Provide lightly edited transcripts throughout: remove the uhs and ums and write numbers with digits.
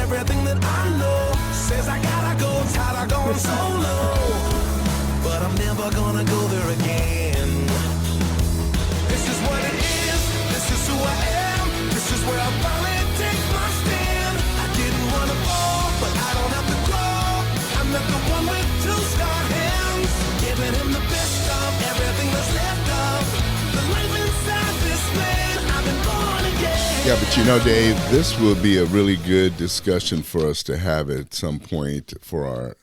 everything that I know says I gotta go, tired of going solo. But I'm never gonna go there again. This is what it is, this is who I am, this is where I finally take my stand. I didn't wanna fall, but I don't have to crawl. I'm not the one with two scarred hands, giving him the best of everything that's left of the life inside this man. I've been born again. Yeah, but you know, Dave, this will be a really good discussion for us to have at some point for our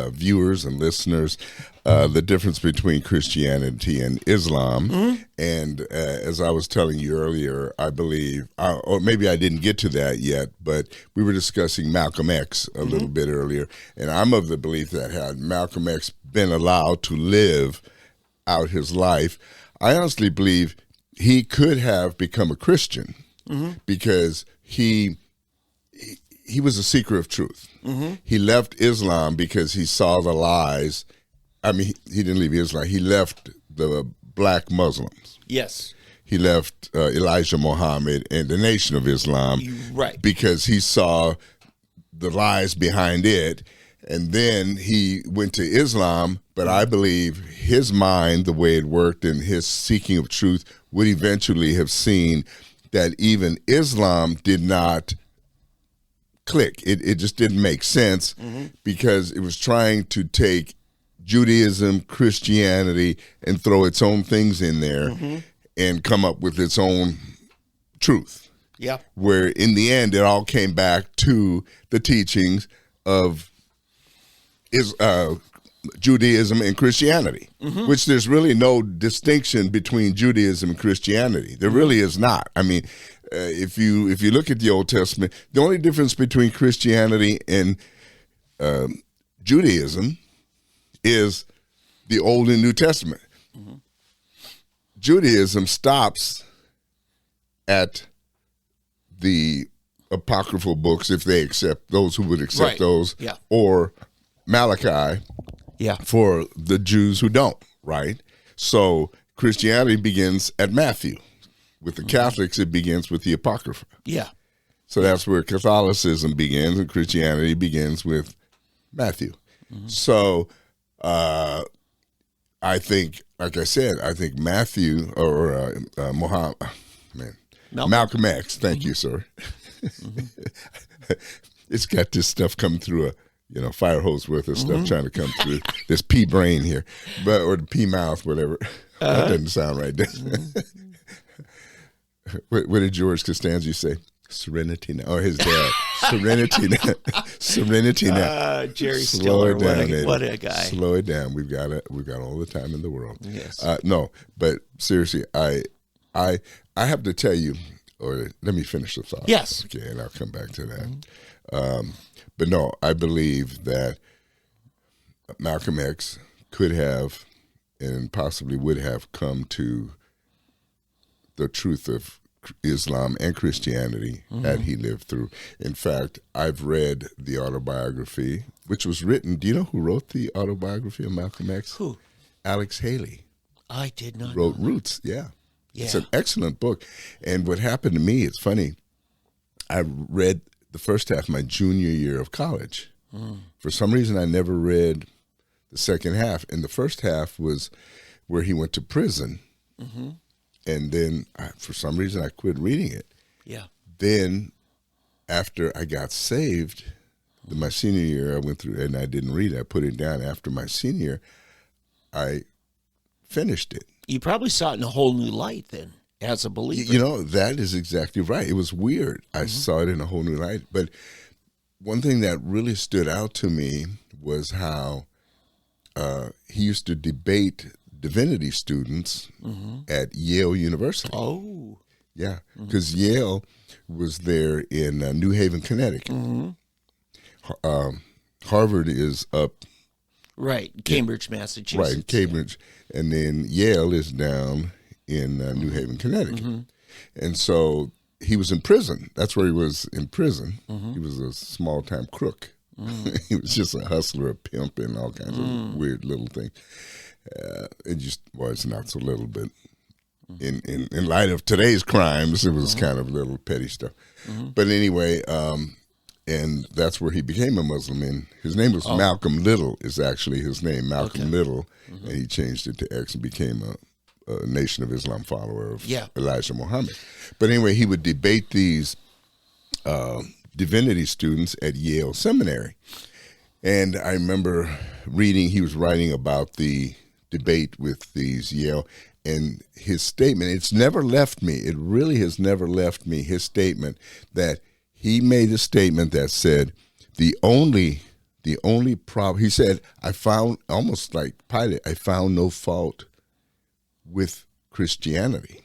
viewers and listeners, the difference between Christianity and Islam. And as I was telling you earlier, I believe, or maybe I didn't get to that yet, but we were discussing Malcolm X a little bit earlier. And I'm of the belief that had Malcolm X been allowed to live out his life, I honestly believe he could have become a Christian because he was a seeker of truth. He left Islam because he saw the lies. I mean, he didn't leave Islam. He left the black Muslims. Yes. He left Elijah Muhammad and the Nation of Islam because he saw the lies behind it. And then he went to Islam, but I believe his mind, the way it worked and his seeking of truth, would eventually have seen that even Islam did not click. It just didn't make sense because it was trying to take Judaism, Christianity, and throw its own things in there and come up with its own truth. Yeah. Where in the end, it all came back to the teachings of Judaism and Christianity, which there's really no distinction between Judaism and Christianity. There really is not. I mean, if you look at the Old Testament, the only difference between Christianity and Judaism is the Old and New Testament. Judaism stops at the apocryphal books, if they accept those who would accept those, or Malachi for the Jews who don't, right? So Christianity begins at Matthew. With the Catholics, it begins with the Apocrypha. Yeah. So that's where Catholicism begins, and Christianity begins with Matthew. So I think, like I said, I think Matthew or Malcolm X, thank you, sir. It's got this stuff coming through a fire hose worth of stuff trying to come through this pea brain here, or the pea mouth, whatever. That doesn't sound right. What did George Costanza say? Serenity now. Or his dad. Serenity now. Serenity now. Jerry Slow Stiller, it down, what a guy. Slow it down. We've got all the time in the world. Yes. No, but seriously, I have to tell you, or let me finish the thought. Yes. Okay, and I'll come back to that. But no, I believe that Malcolm X could have and possibly would have come to the truth of Islam and Christianity had he lived through. In fact, I've read the autobiography, which was written. Do you know who wrote the autobiography of Malcolm X? Who? Alex Haley. I did not wrote know. Roots. Yeah. Yeah. It's an excellent book. And what happened to me, it's funny, I read the first half my junior year of college. For some reason, I never read the second half. And the first half was where he went to prison. And then, for some reason, I quit reading it. Yeah. Then, after I got saved, my senior year, I went through, and I didn't read it. I put it down. After my senior year, I finished it. You probably saw it in a whole new light then, as a believer. You know, that is exactly right. It was weird. I saw it in a whole new light. But one thing that really stood out to me was how he used to debate divinity students at Yale University. Oh. Yeah, because Yale was there in New Haven, Connecticut. Harvard is up. Right, Cambridge, Massachusetts. Right, in Cambridge. And then Yale is down in New Haven, Connecticut. And so he was in prison. That's where he was in prison. He was a small-time crook. He was just a hustler, a pimp, and all kinds of weird little things. It just was not so little, but in light of today's crimes, it was kind of little petty stuff. But anyway, and that's where he became a Muslim. And his name was Malcolm Little is actually his name, Malcolm Little, and he changed it to X and became a Nation of Islam follower of Elijah Muhammad. But anyway, he would debate these divinity students at Yale Seminary. And I remember reading, he was writing about the debate with these Yale, and his statement, it's never left me, it really has never left me, his statement that he made a statement that said, the only problem, he said, I found, almost like Pilate, I found no fault with Christianity,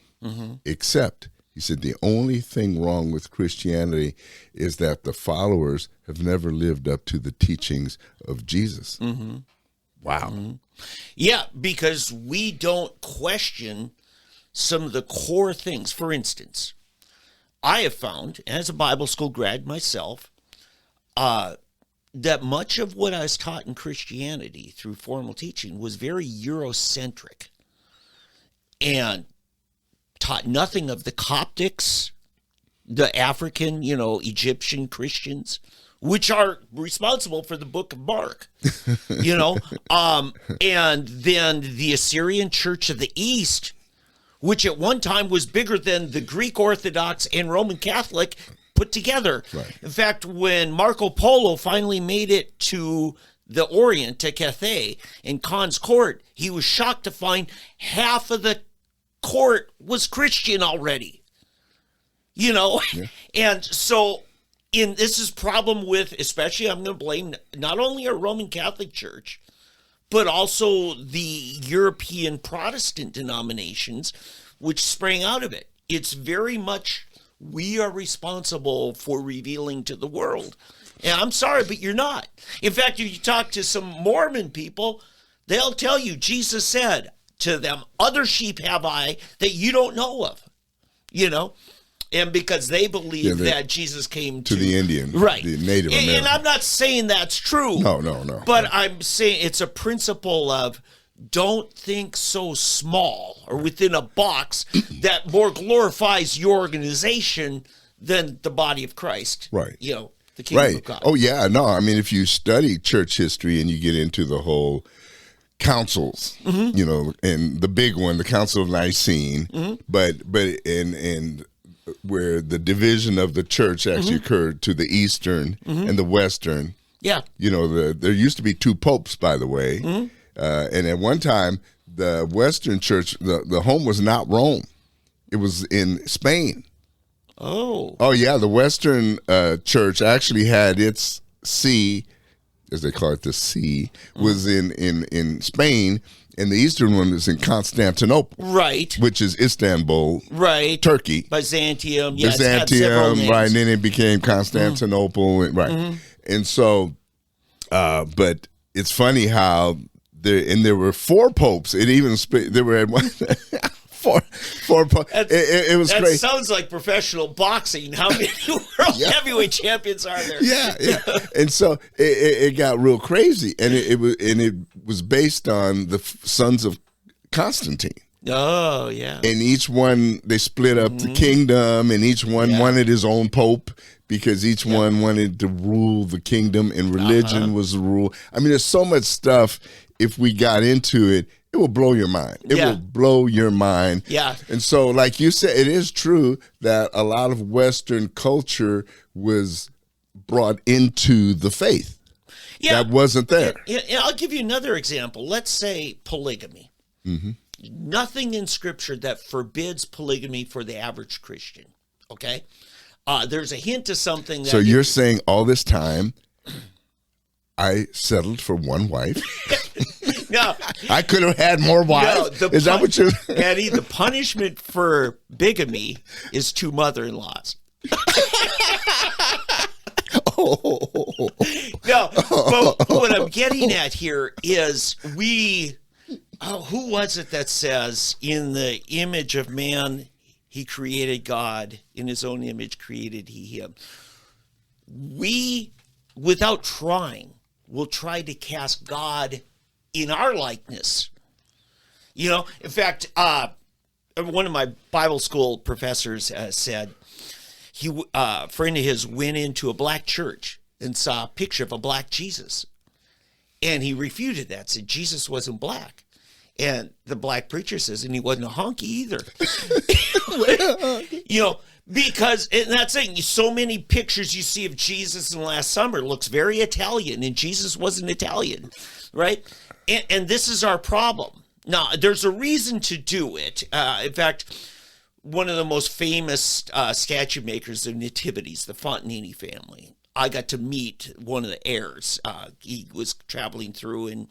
except, he said, the only thing wrong with Christianity is that the followers have never lived up to the teachings of Jesus. Wow. Yeah, because we don't question some of the core things. For instance, I have found, as a Bible school grad myself, that much of what I was taught in Christianity through formal teaching was very Eurocentric and taught nothing of the Coptics, the African, Egyptian Christians, which are responsible for the book of Mark, and then the Assyrian Church of the East, which at one time was bigger than the Greek Orthodox and Roman Catholic put together. Right. In fact, when Marco Polo finally made it to the Orient, to Cathay, in Khan's court, he was shocked to find half of the court was Christian already. And so this is problem with, especially I'm going to blame not only our Roman Catholic Church, but also the European Protestant denominations, which sprang out of it. It's very much, we are responsible for revealing to the world. And I'm sorry, but you're not. In fact, if you talk to some Mormon people, they'll tell you, Jesus said to them, other sheep have I that you don't know of, And because they believe that Jesus came to the Indian, right, the Native American. And I'm not saying that's true. No. But I'm saying it's a principle of don't think so small or within a box that more glorifies your organization than the body of Christ. Right. The kingdom of God. Oh, yeah. No, I mean, if you study church history and you get into the whole councils, and the big one, the Council of Nicene, but and where the division of the church actually occurred to the Eastern and the Western. Yeah. There used to be two popes, by the way. And at one time, the Western church, the home was not Rome. It was in Spain. Oh, yeah. The Western church actually had its see, as they call it, the see, was in Spain. And the Eastern one is in Constantinople. Right. Which is Istanbul. Right. Turkey. Byzantium. Yeah, Byzantium, right. And then it became Constantinople. Right. And so, but it's funny how there were four popes. It even, there were at one, four popes. It was great. That sounds like professional boxing. How many world heavyweight champions are there? Yeah. And so it got real crazy. And it was based on the sons of Constantine. Oh, yeah. And each one, they split up the kingdom, and each one wanted his own pope because each one wanted to rule the kingdom, and religion was the rule. I mean, there's so much stuff. If we got into it, it will blow your mind. It will blow your mind. Yeah. And so, like you said, it is true that a lot of Western culture was brought into the faith. Yeah. That wasn't there. I'll give you another example. Let's say polygamy. Nothing in Scripture that forbids polygamy for the average Christian. Okay? There's a hint of something that... So you're saying all this time, I settled for one wife? No. I could have had more wives? No, is that what you're... Eddie, the punishment for bigamy is 2 mother-in-laws. No, but what I'm getting at here is who was it that says, in the image of man, he created God, in his own image created he him. We, without trying, will try to cast God in our likeness. In fact, one of my Bible school professors said, a friend of his went into a black church and saw a picture of a black Jesus. And he refuted that, said Jesus wasn't black. And the black preacher says, and he wasn't a honky either. Because, and that's saying so many pictures you see of Jesus in last summer looks very Italian, and Jesus wasn't Italian, right? And this is our problem. Now, there's a reason to do it. In fact, one of the most famous statue makers of nativities, the Fontanini family. I got to meet one of the heirs. He was traveling through, and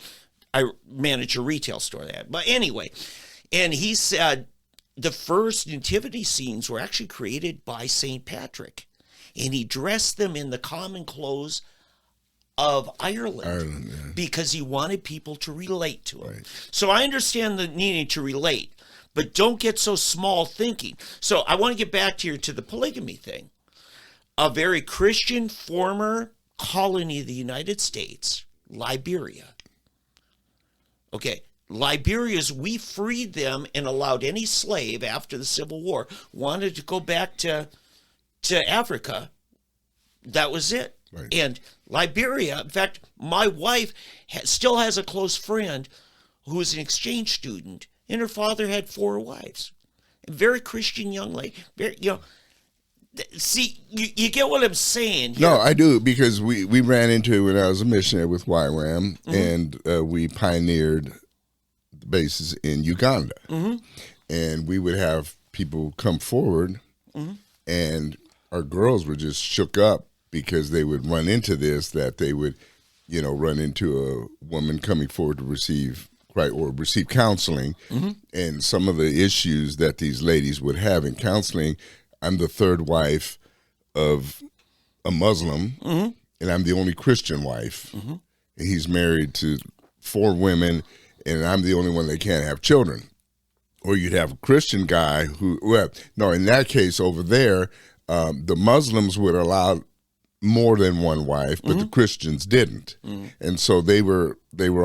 I managed a retail store there. But anyway, and he said the first nativity scenes were actually created by St. Patrick, and he dressed them in the common clothes of Ireland because he wanted people to relate to him. Right. So I understand the needing to relate, but don't get so small thinking. So I want to get back to the polygamy thing. A very Christian former colony of the United States, Liberia. Okay, Liberia's, we freed them and allowed any slave after the Civil War wanted to go back to Africa. That was it. Right. And Liberia, in fact, my wife still has a close friend who was an exchange student, and her father had 4 wives. A very Christian young lady. Very, see, you get what I'm saying here. No, I do, because we ran into it when I was a missionary with YWAM, and we pioneered the bases in Uganda. And we would have people come forward, and our girls were just shook up because they would run into this, that they would, run into a woman coming forward to receive counseling, and some of the issues that these ladies would have in counseling. I'm the 3rd wife of a Muslim, and I'm the only Christian wife. And he's married to 4 women, and I'm the only one that can't have children. Or you'd have a Christian guy who, in that case over there, the Muslims would allow more than 1 wife, but the Christians didn't. And so they were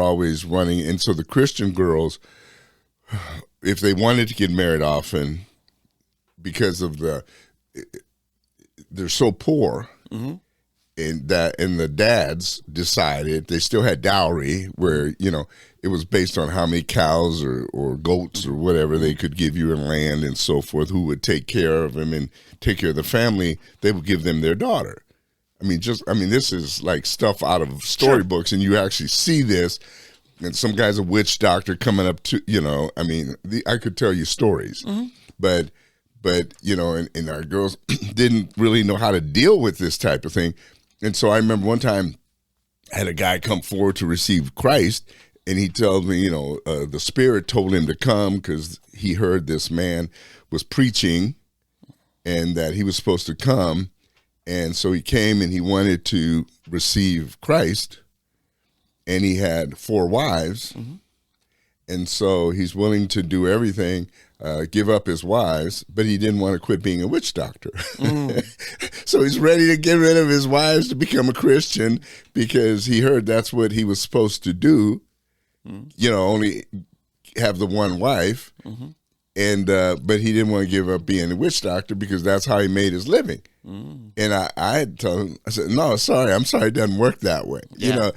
always running. And so the Christian girls, if they wanted to get married often, because of they're so poor, and the dads decided, they still had dowry where it was based on how many cows or goats or whatever they could give you in land and so forth, who would take care of them and take care of the family. They would give them their daughter. This is like stuff out of storybooks, and you actually see this. And some guy's a witch doctor coming up to, I could tell you stories, but and our girls didn't really know how to deal with this type of thing. And so I remember one time I had a guy come forward to receive Christ, and he told me, the Spirit told him to come because he heard this man was preaching and that he was supposed to come. And so he came and he wanted to receive Christ, and he had 4 wives. And so he's willing to do everything, give up his wives, but he didn't want to quit being a witch doctor. So he's ready to get rid of his wives to become a Christian because he heard that's what he was supposed to do, only have the 1 wife. And but he didn't want to give up being a witch doctor because that's how he made his living. And I had told him, I said, no, sorry, it doesn't work that way. Yeah.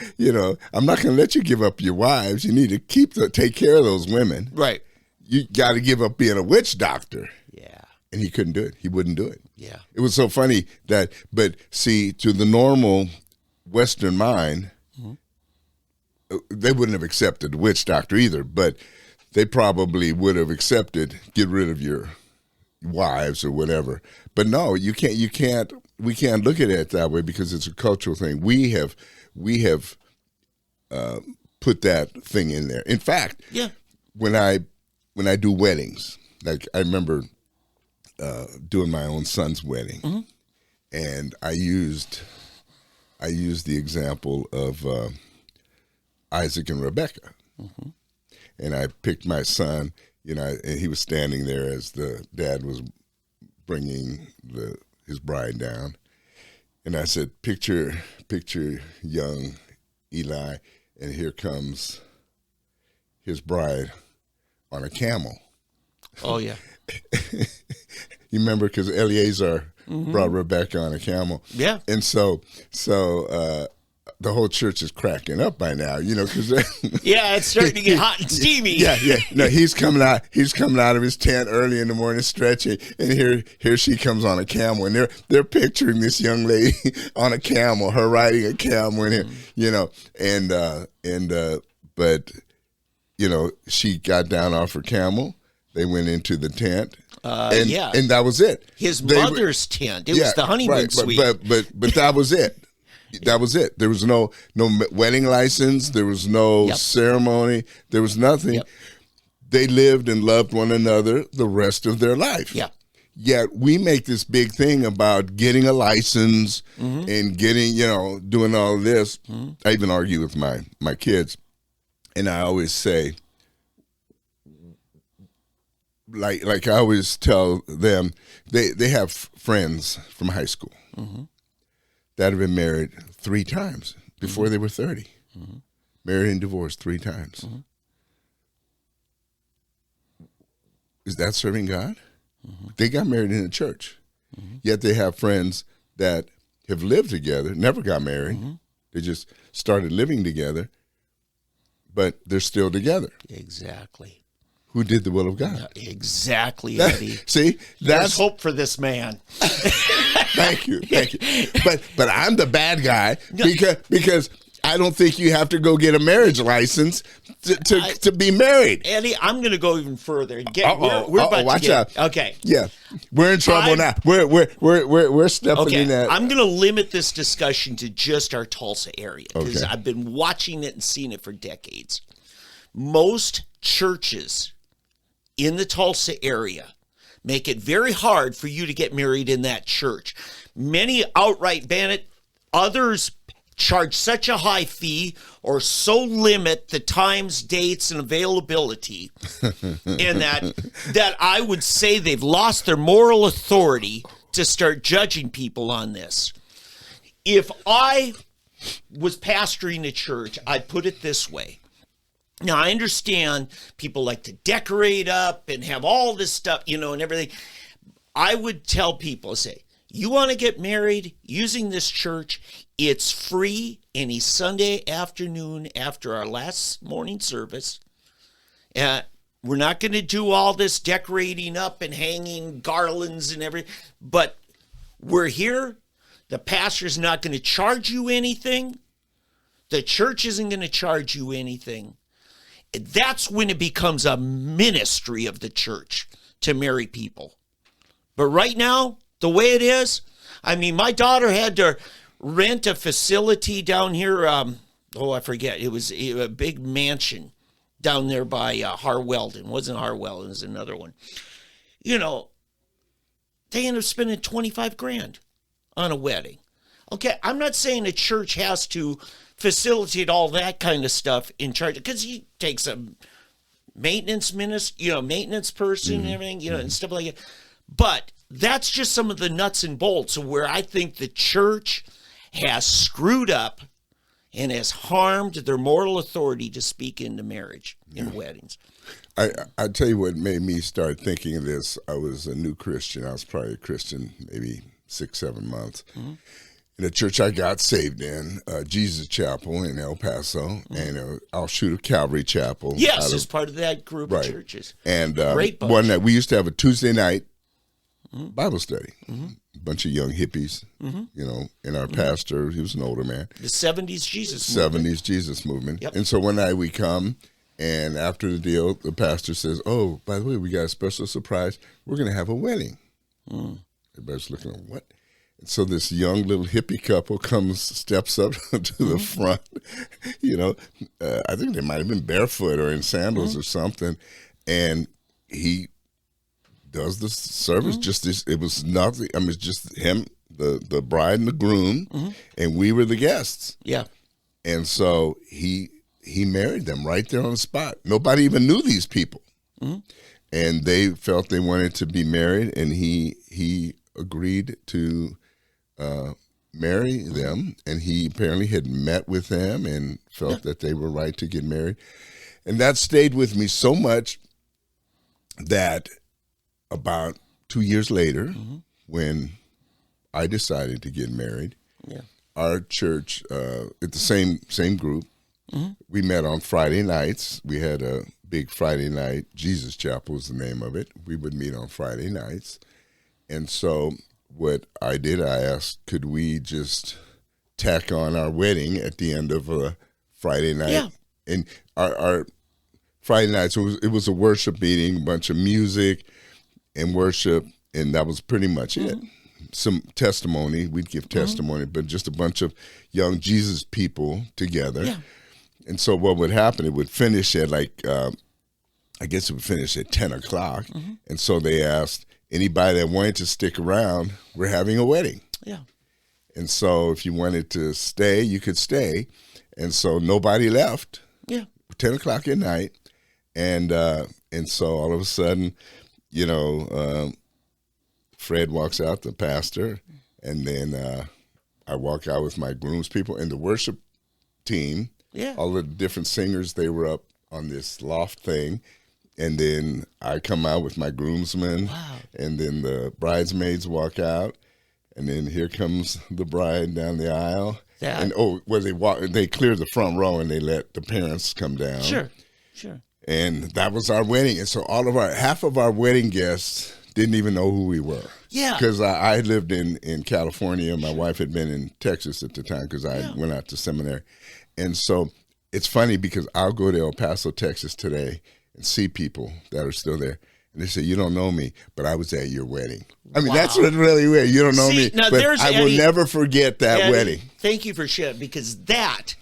I'm not going to let you give up your wives. You need to take care of those women. Right. You got to give up being a witch doctor. Yeah. And he couldn't do it. He wouldn't do it. Yeah. It was so funny but see, to the normal Western mind, they wouldn't have accepted the witch doctor either, but they probably would have accepted, get rid of your wives or whatever. But no, we can't look at it that way because it's a cultural thing. We have put that thing in there. In fact, when I do weddings, like I remember doing my own son's wedding, and I used the example of Isaac and Rebecca. And I picked my son, and he was standing there as the dad was bringing his bride down. And I said, picture young Eli, and here comes his bride on a camel. Oh, yeah. You remember, because Eleazar brought Rebecca on a camel. Yeah. And so the whole church is cracking up by now, because Yeah, it's starting to get hot and steamy. Yeah. No, he's coming out of his tent early in the morning stretching, and here she comes on a camel, and they're picturing this young lady on a camel, her riding a camel, but she got down off her camel. They went into the tent. And that was it. His mother's tent. It was the honeymoon suite. But that was it. That was it. There was no wedding license. There was no ceremony. There was nothing. Yep. They lived and loved one another the rest of their life. Yeah. Yet we make this big thing about getting a license and getting, doing all of this. I even argue with my kids, and I always say, like I always tell them, they have friends from high school that have been married 3 times before they were 30. Married and divorced 3 times. Is that serving God? They got married in a church. Yet they have friends that have lived together, never got married. They just started living together, but they're still together. Exactly. Who did the will of God? Exactly, Eddie. See, there's hope for this man. Thank you. But I'm the bad guy because I don't think you have to go get a marriage license to be married. Eddie, I'm going to go even further. We're about watch to get, out. Okay. Yeah, we're in trouble now. We're stepping in that. I'm going to limit this discussion to just our Tulsa area because Okay. I've been watching it and seeing it for decades. Most churches in the Tulsa area make it very hard for you to get married in that church. Many outright ban it. Others charge such a high fee or so limit the times, dates, and availability and that I would say they've lost their moral authority to start judging people on this. If I was pastoring a church, I'd put it this way. Now, I understand people like to decorate up and have all this stuff, and everything. I would tell people, say, you want to get married using this church, it's free any Sunday afternoon after our last morning service. We're not going to do all this decorating up and hanging garlands and everything, but we're here. The pastor's not going to charge you anything. The church isn't going to charge you anything. That's when it becomes a ministry of the church to marry people. But right now, the way it is, my daughter had to rent a facility down here. I forget. It was a big mansion down there by Harweldon. It wasn't Harweldon, it was another one. They ended up spending $25,000 on a wedding. Okay, I'm not saying a church has to facilitate all that kind of stuff in charge, because he takes a maintenance person and everything, and stuff like that. But that's just some of the nuts and bolts of where I think the church has screwed up and has harmed their moral authority to speak into marriage and weddings. I tell you what made me start thinking of this. I was a new Christian. I was probably a Christian maybe 6-7 months. In a church I got saved in, Jesus Chapel in El Paso, and I'll shoot a Calvary Chapel. Yes, as part of that group of churches. And Great bunch. one that we used to have a Tuesday night Bible study. A bunch of young hippies, and our pastor, he was an older man. The 70s Jesus movement. 70s movement. Jesus movement. Yep. And so one night we come, and after the deal, the pastor says, "Oh, by the way, we got a special surprise. We're going to have a wedding." Everybody's looking at what? And so this young little hippie couple steps up to the front. I think they might have been barefoot or in sandals or something, and he does the service. It was nothing. It's just him, the bride and the groom, and we were the guests. Yeah. And so he married them right there on the spot. Nobody even knew these people, and they felt they wanted to be married, and he agreed to marry them, and he apparently had met with them and felt that they were right to get married. And that stayed with me so much that about 2 years later, when I decided to get married. Yeah. Our church, at the same group, we met on Friday nights. We had a big Friday night. Jesus Chapel was the name of it. We would meet on Friday nights. And so what I did, I asked, could we just tack on our wedding at the end of a Friday night? Yeah. And our Friday nights, it was a worship meeting, a bunch of music and worship, and that was pretty much it. Some testimony, we'd give testimony, but just a bunch of young Jesus people together. Yeah. And so what would happen, it would finish at I guess it would finish at 10 o'clock. And so they asked anybody that wanted to stick around, we're having a wedding. Yeah. And so if you wanted to stay, you could stay. And so nobody left. Yeah. 10 o'clock at night. And so all of a sudden, Fred walks out, the pastor, and then I walk out with my groomspeople and the worship team. Yeah. All the different singers, they were up on this loft thing. And then I come out with my groomsmen. Wow. And then the bridesmaids walk out. And then here comes the bride down the aisle. Yeah. And they cleared the front row and they let the parents come down. Sure. And that was our wedding. And so half of our wedding guests didn't even know who we were. Yeah. Because I lived in California. My wife had been in Texas at the time because I went out to seminary. And so it's funny because I'll go to El Paso, Texas today and see people that are still there. And they say, you don't know me, but I was at your wedding. I mean, that's what's really weird. You don't know me, now but I will never forget that wedding. Thank you for sharing, because that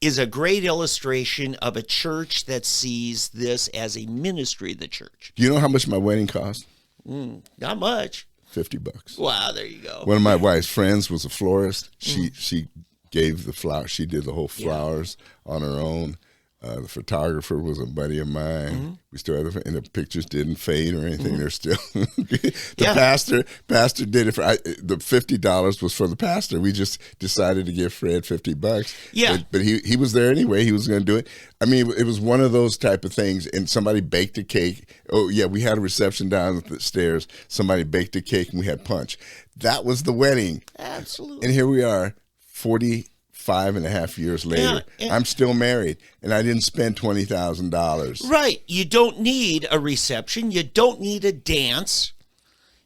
is a great illustration of a church that sees this as a ministry of the church. Do you know how much my wedding cost? Not much. $50. Wow, there you go. One of my wife's friends was a florist. She gave the flowers. She did the whole flowers on her own. The photographer was a buddy of mine. We still have and the pictures didn't fade or anything. They're still pastor did it for the $50 was for the pastor. We just decided to give Fred $50. Yeah, but he was there anyway. He was going to do it. I mean, it was one of those type of things. And somebody baked a cake. Oh yeah, we had a reception down the stairs. Somebody baked a cake and we had punch. That was the wedding. Absolutely. And here we are, 45.5 years later. Yeah, I'm still married, and I didn't spend $20,000. Right. You don't need a reception. You don't need a dance.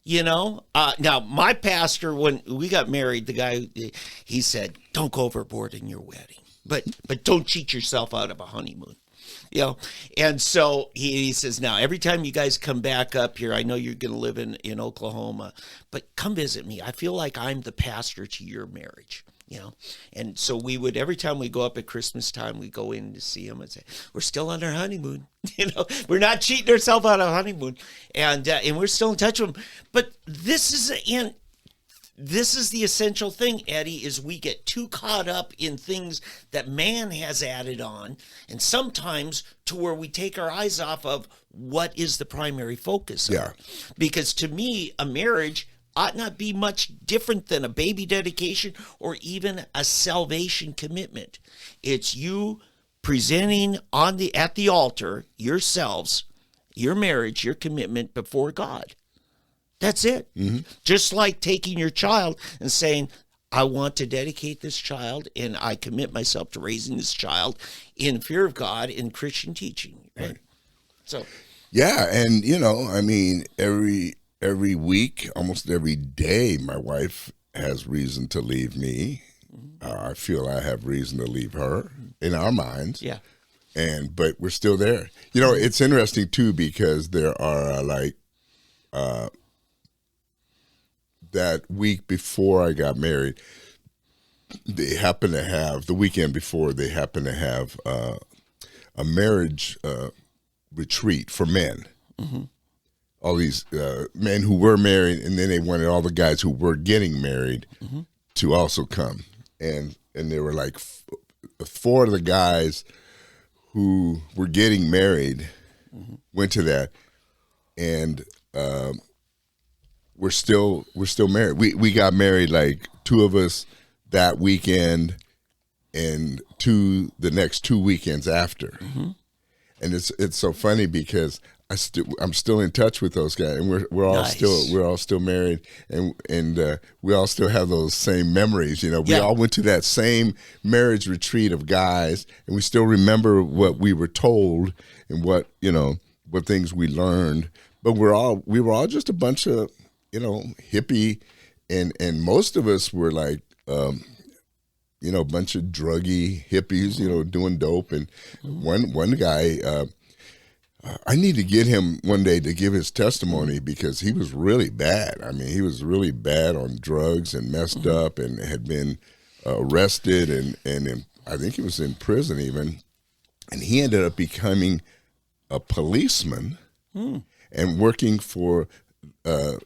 Now, my pastor, when we got married, the guy, he said, don't go overboard in your wedding, but don't cheat yourself out of a honeymoon. And so he says, now, every time you guys come back up here, I know you're going to live in Oklahoma, but come visit me. I feel like I'm the pastor to your marriage. And so we would, every time we go up at Christmas time, we go in to see him and say, we're still on our honeymoon. We're not cheating ourselves out of a honeymoon. And we're still in touch with him. But this is the essential thing, Eddie, is we get too caught up in things that man has added on. And sometimes to where we take our eyes off of what is the primary focus of. Yeah. Because to me, a marriage ought not be much different than a baby dedication or even a salvation commitment. It's you presenting at the altar yourselves, your marriage, your commitment before God. That's it. Just like taking your child and saying, I want to dedicate this child and I commit myself to raising this child in fear of God in Christian teaching. Right. So, yeah. And, I mean, every week, almost every day, my wife has reason to leave me. I feel I have reason to leave her in our minds. Yeah. But we're still there. It's interesting too, because there are that week before I got married, they happen to have, the weekend before, they happen to have a marriage retreat for men. All these men who were married, and then they wanted all the guys who were getting married to also come. And there were like four of the guys who were getting married went to that, and we're still married. We got married, like two of us that weekend, and the next 2 weekends after. And it's so funny because I'm still in touch with those guys, and we're all Nice. still married, and we all still have those same memories. We Yeah. all went to that same marriage retreat of guys, and we still remember what we were told and what things we learned. But we were all just a bunch of hippie, and most of us were like a bunch of druggy hippies, doing dope. And one guy. I need to get him one day to give his testimony because he was really bad. I mean, he was really bad on drugs and messed up and had been arrested and I think he was in prison even. And he ended up becoming a policeman and working for the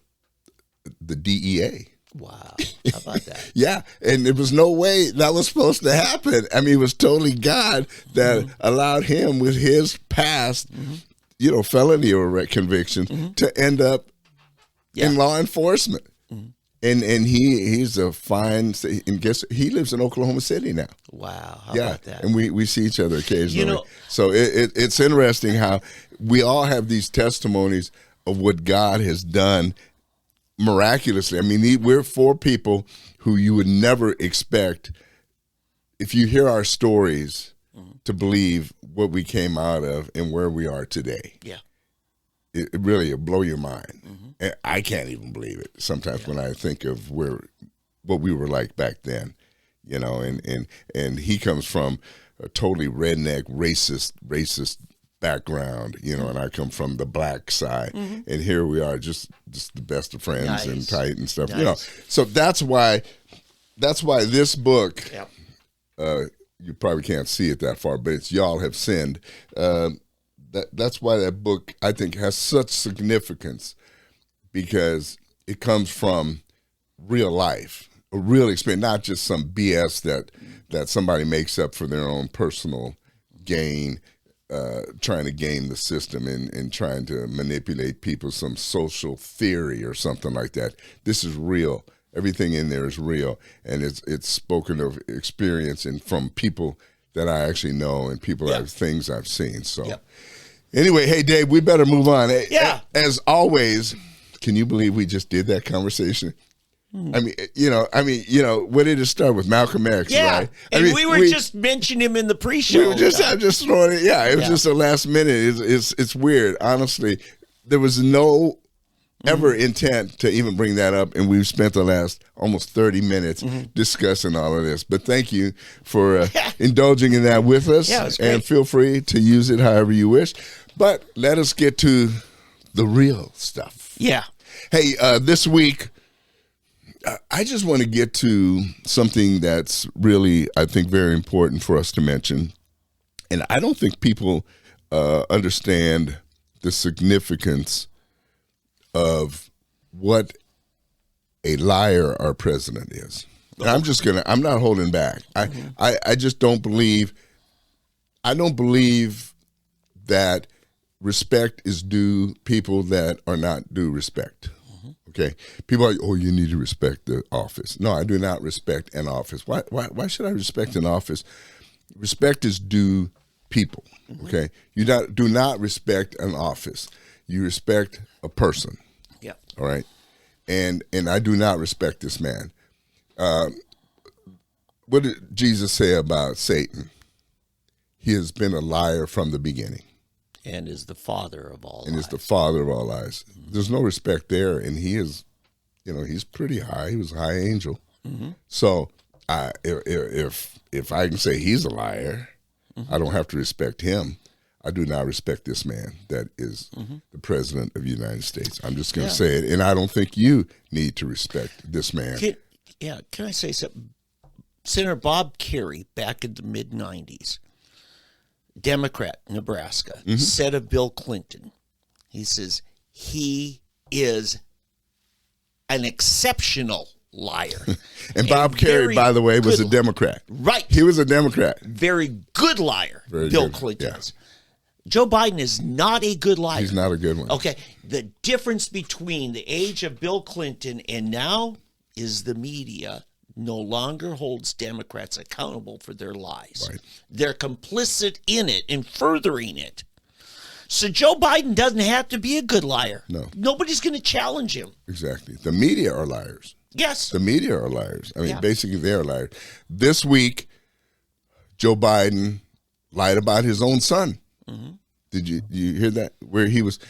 DEA. Wow. How about that? Yeah, and there was no way that was supposed to happen. I mean, it was totally God that allowed him with his past, felony or convictions to end up in law enforcement. And he's a fine, and guess he lives in Oklahoma City now. Wow. How about that? And we see each other occasionally. So it's interesting how we all have these testimonies of what God has done miraculously. I mean, we're four people who you would never expect, if you hear our stories, to believe what we came out of and where we are today. Yeah. It really will blow your mind. And I can't even believe it sometimes when I think of what we were like back then, and he comes from a totally redneck, racist background, and I come from the black side, and here we are, just the best of friends and tight and stuff, So that's why this book, you probably can't see it that far, but it's Y'all Have Sinned. That's why that book, I think, has such significance, because it comes from real life, a real experience, not just some BS that somebody makes up for their own personal gain, trying to game the system and trying to manipulate people, some social theory or something like that. This is real. Everything in there is real, and it's spoken of experience and from people that I actually know and people things I've seen. So anyway, hey Dave, we better move on. As always, can you believe we just did that conversation? I mean, where did it start with Malcolm X, right? And we were just mentioning him in the pre-show. We were just throwing it. Yeah, it was just a last minute. It's weird. Honestly, there was no ever intent to even bring that up, and we've spent the last almost 30 minutes discussing all of this. But thank you for indulging in that with us, and feel free to use it however you wish. But let us get to the real stuff. Yeah. Hey, this week, I just want to get to something that's really, I think, very important for us to mention. And I don't think people understand the significance of what a liar our president is. And I'm not holding back. I just don't believe that respect is due people that are not due respect. Okay, people are, you need to respect the office. No, I do not respect an office. Why should I respect an office? Respect is due people. Okay, you do not respect an office. You respect a person. Yeah. All right, and I do not respect this man. What did Jesus say about Satan? He has been a liar from the beginning. And is the father of all lies. And is the father of all lies. There's no respect there, and he is, he's pretty high. He was a high angel. So if I can say he's a liar, I don't have to respect him. I do not respect this man that is the president of the United States. I'm just going to say it, and I don't think you need to respect this man. Can I say something? Senator Bob Kerrey, back in the mid-'90s, Democrat, Nebraska, said of Bill Clinton, he says, he is an exceptional liar. And Bob Kerrey, by the way, was a Democrat. Right. He was a Democrat. Very good liar, Bill Clinton is. Joe Biden is not a good liar. He's not a good one. Okay. The difference between the age of Bill Clinton and now is the media no longer holds Democrats accountable for their lies. Right. They're complicit in it and furthering it. So Joe Biden doesn't have to be a good liar. No. Nobody's going to challenge him. Exactly. The media are liars. Yes. The media are liars. I mean, Yeah. basically, they're liars. This week, Joe Biden lied about his own son. Mm-hmm. Did you hear that? Where he was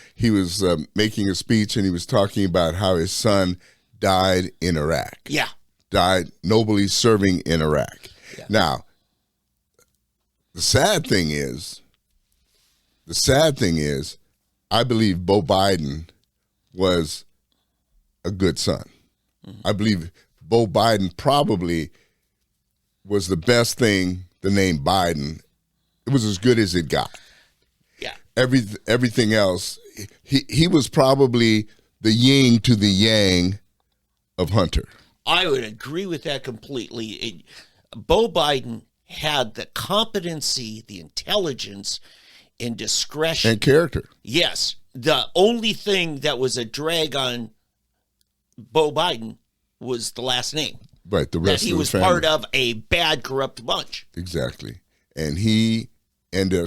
making a speech and he was talking about how his son died in Iraq. Yeah. Died nobly serving in Iraq. Yeah. Now, the sad thing is, I believe Beau Biden was a good son. I believe Beau Biden probably was the best thing, the name Biden. It was as good as it got. Yeah. Everything else, he was probably the yin to the yang of Hunter. I would agree with that completely. Beau Biden had the competency, the intelligence, and discretion. And character. Yes. The only thing that was a drag on Beau Biden was the last name. Right, the rest that he of the was family. part of a bad, corrupt bunch. Exactly. And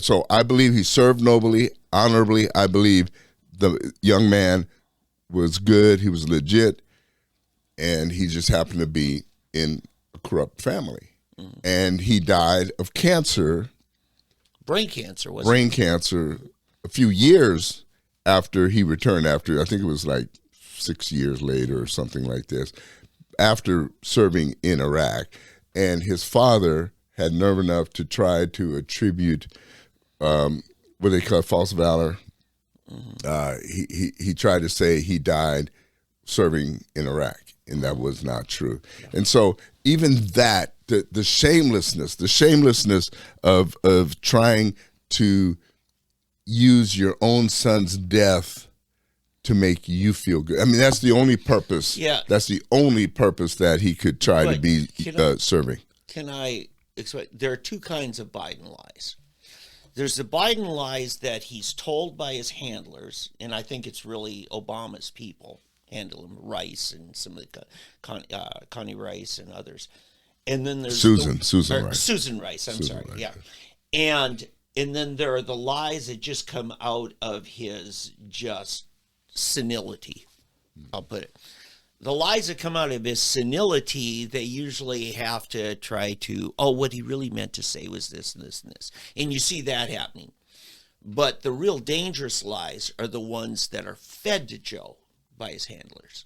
so I believe he served nobly, honorably. I believe the young man was good. He was legit. And he just happened to be in a corrupt family. Mm-hmm. And he died of cancer. Brain cancer, Brain cancer a few years after he returned, I think it was like 6 years later or something like this, after serving in Iraq. And his father had nerve enough to try to attribute what they call false valor. Mm-hmm. He tried to say he died serving in Iraq, and that was not true. Yeah. And so even that, the shamelessness of trying to use your own son's death to make you feel good. I mean, that's the only purpose. Yeah. That's the only purpose that he could try to be serving. Can I explain? There are two kinds of Biden lies. There's the Biden lies that he's told by his handlers, and I think it's really Obama's people handle him, Rice and some of the Connie Rice and others. And then there's Susan Rice. Susan Rice, Rice. Yeah. And then there are the lies that just come out of his just senility. I'll put it. The lies that come out of his senility, they usually have to try to, what he really meant to say was this and this and this. And you see that happening. But the real dangerous lies are the ones that are fed to Joe by his handlers.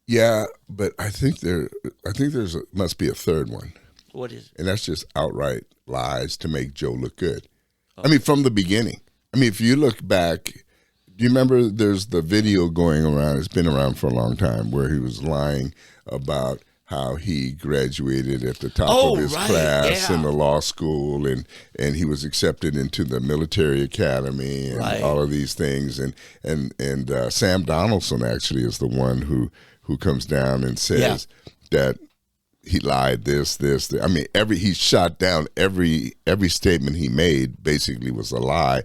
Yeah, but I think must be a third one. What is it? And that's just outright lies to make Joe look good. I mean, from the beginning. I mean, if you look back, do you remember there's the video going around, it's been around for a long time, where he was lying about how he graduated at the top of his class in the law school, and he was accepted into the military academy and all of these things. And Sam Donaldson actually is the one who comes down and says that he lied this. I mean, he shot down every statement he made basically was a lie.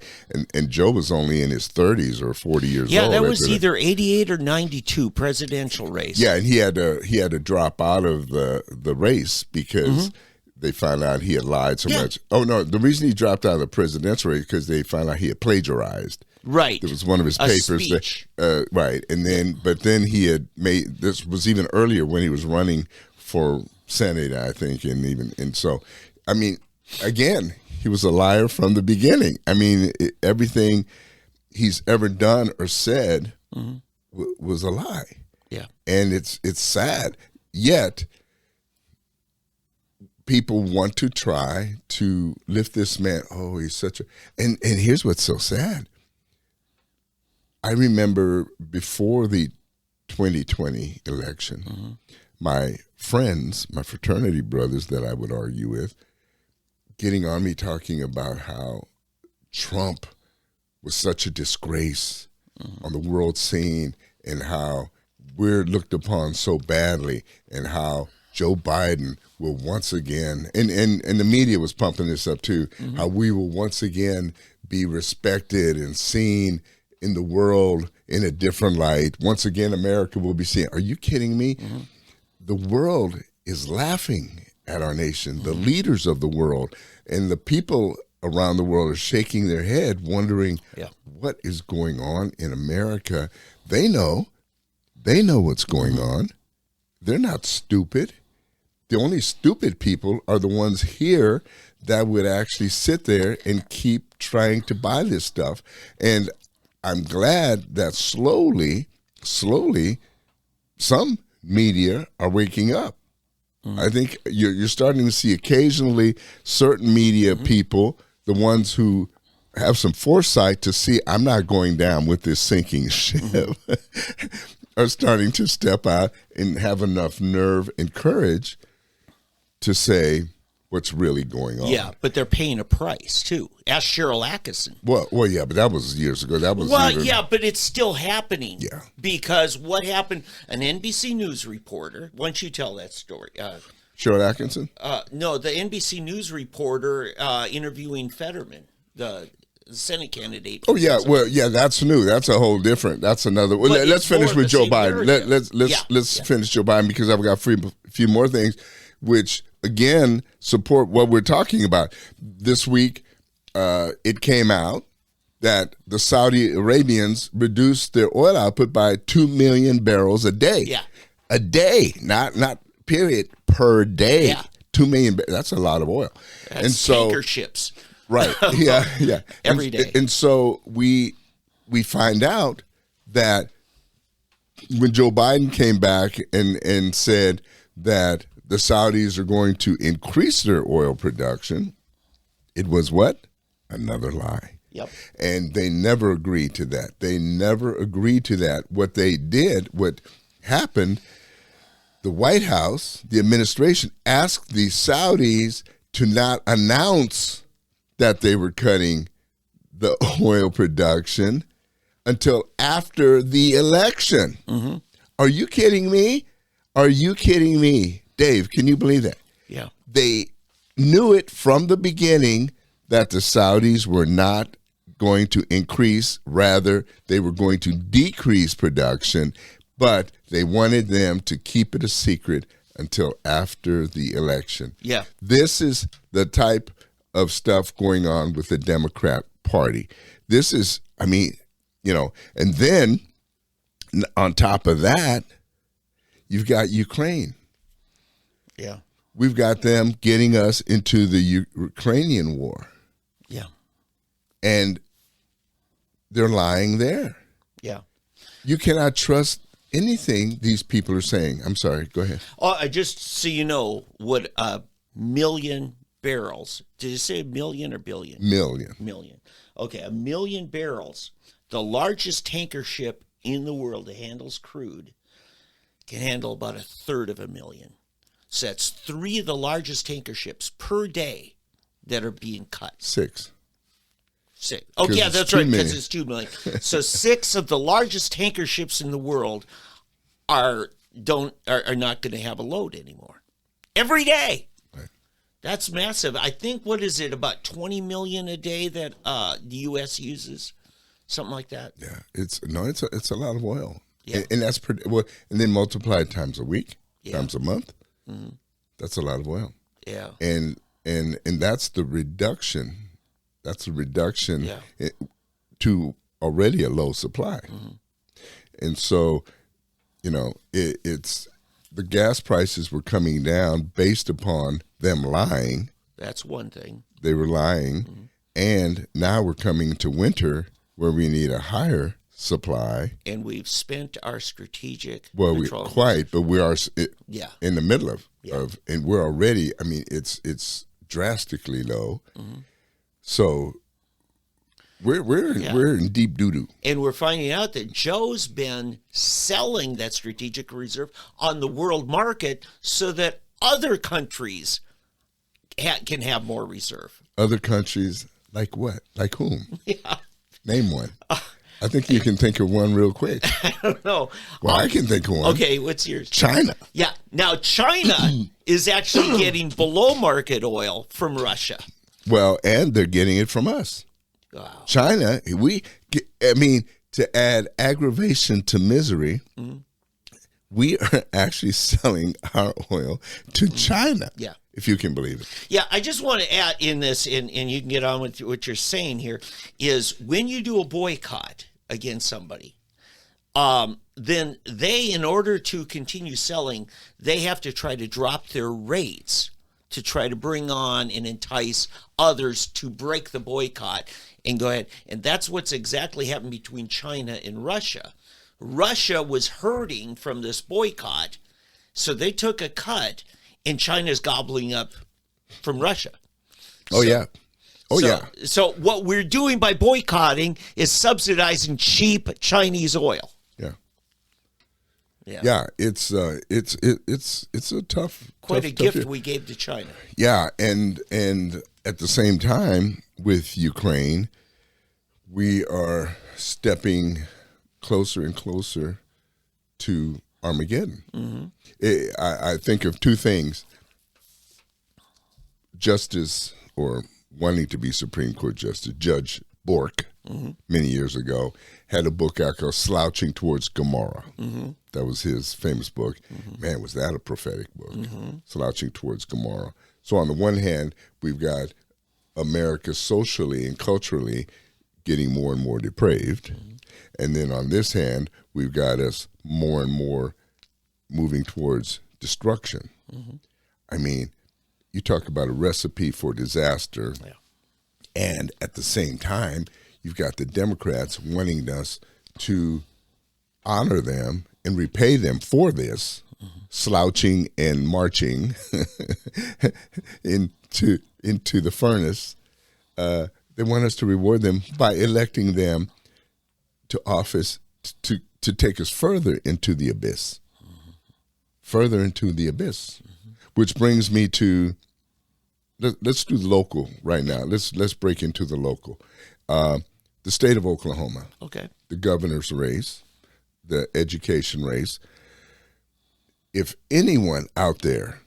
And Joe was only in his 30s or 40 years old. Yeah, that was either 88 or 92 presidential race. Yeah, and he had to drop out of the race because they found out he had lied so much. Oh no, the reason he dropped out of the presidential race because they found out he had plagiarized. Right. It was one of his papers. Right. And then he had made, this was even earlier when he was running for Senate, I think, and so, I mean, again, he was a liar from the beginning. I mean, everything he's ever done or said was a lie. Yeah. And it's sad. Yet, people want to try to lift this man. Oh, he's such a, and here's what's so sad. I remember before the 2020 election, my friends, my fraternity brothers that I would argue with, getting on me talking about how Trump was such a disgrace on the world scene and how we're looked upon so badly and how Joe Biden will once again, and the media was pumping this up too, how we will once again be respected and seen in the world in a different light. Once again, America will be seen. Are you kidding me? The world is laughing at our nation, the leaders of the world, and the people around the world are shaking their head, wondering Yeah. what is going on in America. They know what's going on. They're not stupid. The only stupid people are the ones here that would actually sit there and keep trying to buy this stuff. And I'm glad that slowly, some media are waking up. I think you're starting to see occasionally certain media people, the ones who have some foresight to see I'm not going down with this sinking ship, are starting to step out and have enough nerve and courage to say what's really going on. Yeah, but they're paying a price too. Ask Cheryl Atkinson. Well, yeah, but that was years ago. That was Yeah, but it's still happening. Yeah. Because what happened? An NBC News reporter. Why don't you tell that story? Cheryl Atkinson. No, the NBC News reporter interviewing Fetterman, the Senate candidate. Oh yeah, well yeah, that's new. That's a whole different. That's another. Well, let's finish with Joe Biden. Let's finish Joe Biden because I've got a few more things, which again support what we're talking about. This week, it came out that the Saudi Arabians reduced their oil output by 2 million barrels a day. Yeah, a day, not period, per day. Yeah. 2 million. That's a lot of oil. that's and so tanker ships. Right. Yeah. Every day. And so we find out that when Joe Biden came back and said that the Saudis are going to increase their oil production, it was what? Another lie. Yep. And they never agreed to that. They never agreed to that. What they did, what happened, the White House, the administration asked the Saudis to not announce that they were cutting the oil production until after the election. Mm-hmm. Are you kidding me? Are you kidding me? Dave, can you believe that? Yeah. They knew it from the beginning that the Saudis were not going to increase. Rather, they were going to decrease production, but they wanted them to keep it a secret until after the election. Yeah. This is the type of stuff going on with the Democrat Party. This is, and then on top of that, you've got Ukraine. Yeah. We've got them getting us into the Ukrainian war. Yeah. And they're lying there. Yeah. You cannot trust anything these people are saying. I'm sorry. Go ahead. Just so you know, what a million barrels. Did you say a million or billion? Million. Million. Okay, 1 million barrels. The largest tanker ship in the world that handles crude can handle about a third of 1 million. So that's 3 of the largest tanker ships per day that are being cut. 6. 6. Oh, yeah, that's right, because it's 2 million. So 6 of the largest tanker ships in the world are not going to have a load anymore. Every day. That's massive. I think, what is it, about 20 million a day that the U.S. uses? Something like that. Yeah, it's a lot of oil. Yeah. And that's and then multiplied times a week, times a month. Mm-hmm. That's a lot of oil. Yeah. And that's the reduction. That's a reduction to already a low supply. Mm-hmm. And so, it's the gas prices were coming down based upon them lying. That's one thing. They were lying. Mm-hmm. And now we're coming to winter where we need a higher supply. And we've spent our strategic but we are in the middle of, and we're already, it's drastically low. Mm-hmm. So we're in deep doo-doo. And we're finding out that Joe's been selling that strategic reserve on the world market so that other countries can have more reserve. Other countries, like what? Like whom? Yeah. Name one. I think you can think of one real quick. I don't know. Well, I can think of one. Okay, what's yours? China. Yeah. Now, China is actually getting below market oil from Russia. Well, and they're getting it from us. Wow. China, to add aggravation to misery, we are actually selling our oil to China. Yeah. If you can believe it. Yeah, I just want to add in this, and you can get on with what you're saying here, is when you do a boycott against somebody, then they, in order to continue selling, they have to try to drop their rates to try to bring on and entice others to break the boycott and go ahead. And that's what's exactly happened between China and Russia. Russia was hurting from this boycott, so they took a cut, and China's gobbling up from Russia. So what we're doing by boycotting is subsidizing cheap Chinese oil. Yeah, it's a tough, quite a tough gift year. we gave to China. Yeah, and at the same time with Ukraine, we are stepping closer and closer to Armageddon. Mm-hmm. I think of two things: justice, or wanting to be Supreme Court Justice, Judge Bork, many years ago, had a book out called Slouching Towards Gomorrah. Mm-hmm. That was his famous book. Mm-hmm. Man, was that a prophetic book, Slouching Towards Gomorrah. So on the one hand, we've got America socially and culturally getting more and more depraved. Mm-hmm. And then on this hand, we've got us more and more moving towards destruction. Mm-hmm. I mean, you talk about a recipe for disaster, and at the same time, you've got the Democrats wanting us to honor them and repay them for this, slouching and marching into the furnace. They want us to reward them by electing them to office to take us further into the abyss. Further into the abyss. Which brings me to, let's do the local right now. Let's break into the local. The state of Oklahoma. Okay. The governor's race, the education race. If anyone out there,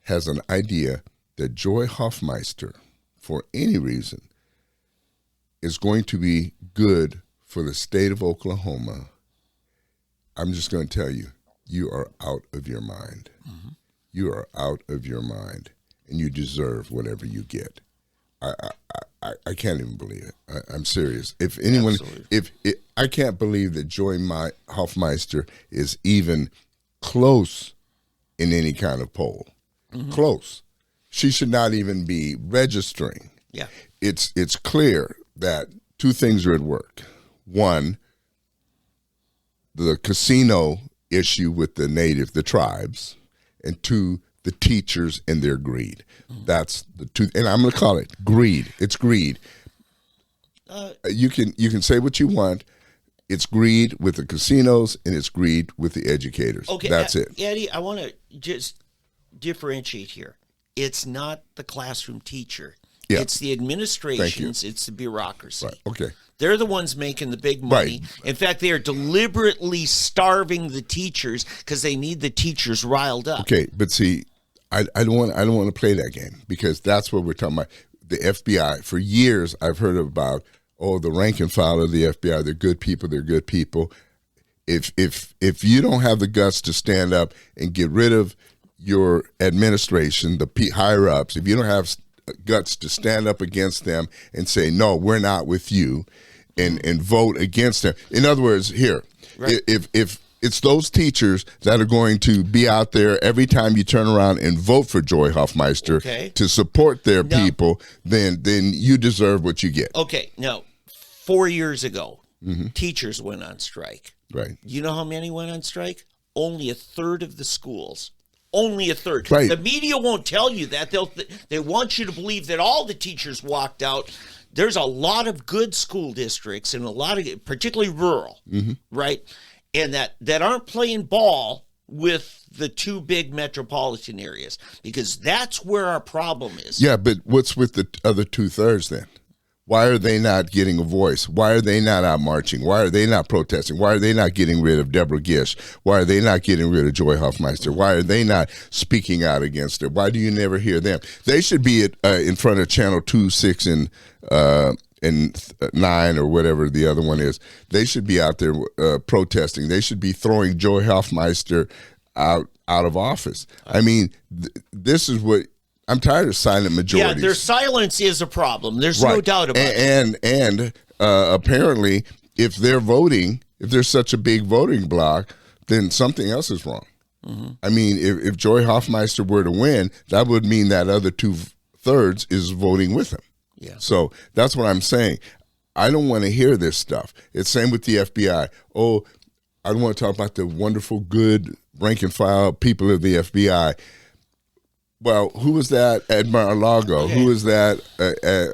has an idea that Joy Hoffmeister, for any reason, is going to be good for the state of Oklahoma, I'm just going to tell you, you are out of your mind. Mm-hmm. You are out of your mind, and you deserve whatever you get. I can't even believe it. I'm serious. If anyone, I can't believe that Joy Hoffmeister is even close in any kind of poll. Mm-hmm. Close. She should not even be registering. Yeah. It's clear that two things are at work. One, the casino issue with the tribes, and two, the teachers and their greed. That's the two, and I'm going to call it greed. It's greed. You can say what you want. It's greed with the casinos, and it's greed with the educators. Okay, that's it. Eddie, I want to just differentiate here. It's not the classroom teacher. Yeah. It's the administrations. It's the bureaucracy. Right. Okay. They're the ones making the big money. Right. In fact, they are deliberately starving the teachers because they need the teachers riled up. Okay, but see, I don't want to play that game, because that's what we're talking about. The FBI. For years, I've heard about, the rank and file of the FBI. They're good people. They're good people. If you don't have the guts to stand up and get rid of your administration, the higher ups, if you don't have guts to stand up against them and say, no, we're not with you, and vote against them. In other words, here, right. If it's those teachers that are going to be out there every time you turn around and vote for Joy Hoffmeister to support their people, then you deserve what you get. Okay, now, 4 years ago, teachers went on strike. Right. You know how many went on strike? Only a third of the schools. Only a third. Right. The media won't tell you that. They want you to believe that all the teachers walked out. There's a lot of good school districts, and a lot of, particularly rural, right? And that aren't playing ball with the two big metropolitan areas, because that's where our problem is. Yeah, but what's with the other 2/3 then? Why are they not getting a voice? Why are they not out marching? Why are they not protesting? Why are they not getting rid of Deborah Gish? Why are they not getting rid of Joy Hoffmeister? Why are they not speaking out against it? Why do you never hear them? They should be in front of Channel 2, 6, and 9 or whatever the other one is, they should be out there protesting. They should be throwing Joy Hoffmeister out of office. I mean, this is what I'm tired of silent majorities. Yeah, their silence is a problem. There's no doubt about it. And apparently, if they're voting, if there's such a big voting bloc, then something else is wrong. Mm-hmm. I mean, if Joy Hoffmeister were to win, that would mean that other 2/3 is voting with him. Yeah. So that's what I'm saying. I don't want to hear this stuff. It's same with the FBI. Oh, I don't want to talk about the wonderful, good rank and file people of the FBI. Well, who was that at Mar-a-Lago? Okay. Who was that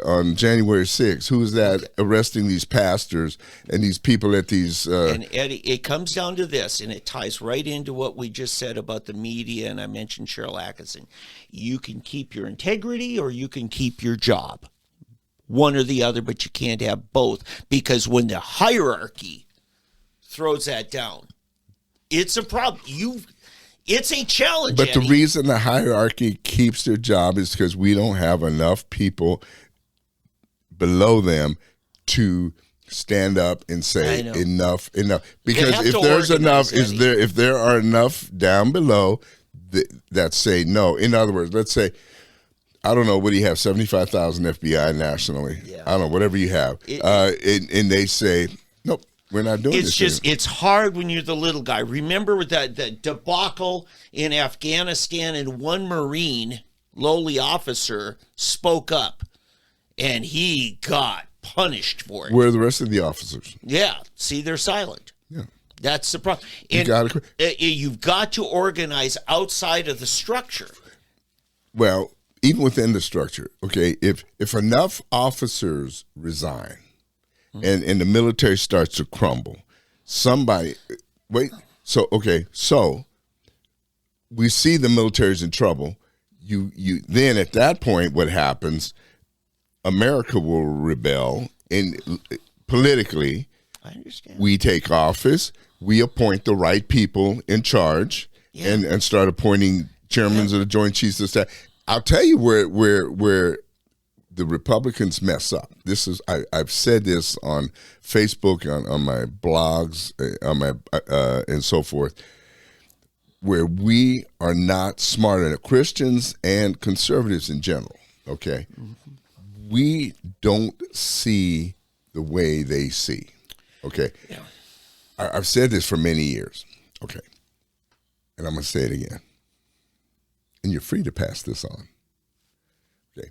on January 6th? Who was that arresting these pastors and these people at these... And Eddie, it comes down to this, and it ties right into what we just said about the media, and I mentioned Cheryl Atkinson. You can keep your integrity or you can keep your job. One or the other, but you can't have both, because when the hierarchy throws that down, it's a problem. It's a challenge. But Eddie. the reason the hierarchy keeps their job is because we don't have enough people below them to stand up and say enough. Because if there's enough, if there are enough down below that say no. In other words, let's say, I don't know, what do you have, 75,000 FBI nationally? Yeah. I don't know, whatever you have. And they say, nope, we're not doing this. It's hard when you're the little guy. Remember that debacle in Afghanistan, and one Marine, lowly officer, spoke up, and he got punished for it. Where are the rest of the officers? Yeah. See, they're silent. Yeah. That's the problem. And you've got to organize outside of the structure. Well, even within the structure, okay, if enough officers resign and the military starts to crumble, so we see the military's in trouble. You then at that point, what happens? America will rebel, and politically, I understand. We take office, we appoint the right people in charge, and start appointing chairmen of the Joint Chiefs of Staff. I'll tell you where the Republicans mess up. This is I've said this on Facebook, on my blogs, on my and so forth, where we are not smart enough, Christians and conservatives in general. Okay, we don't see the way they see. Okay, I've said this for many years. Okay, and I'm gonna say it again. And you're free to pass this on. Okay.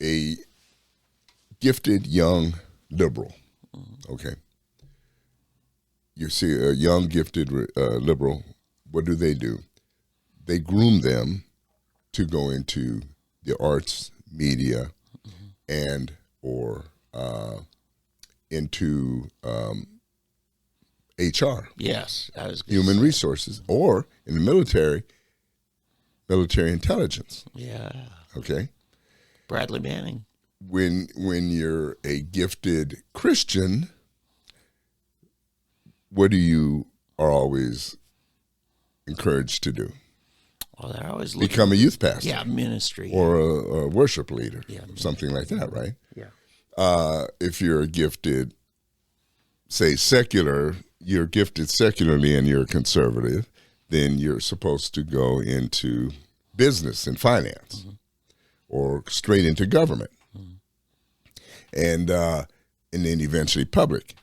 A gifted young liberal. Okay. You see a young gifted liberal, what do? They groom them to go into the arts, media, and or into HR. Yes. Human resources, or in the military intelligence. Yeah. Okay. Bradley Manning. When you're a gifted Christian, what you are always encouraged to do? Well, they're always become a youth pastor. Yeah, ministry. Or a worship leader. Yeah, something like that, right? Yeah. If you're a gifted, say you're gifted secularly and you're a conservative, then you're supposed to go into business and finance or straight into government. And then eventually public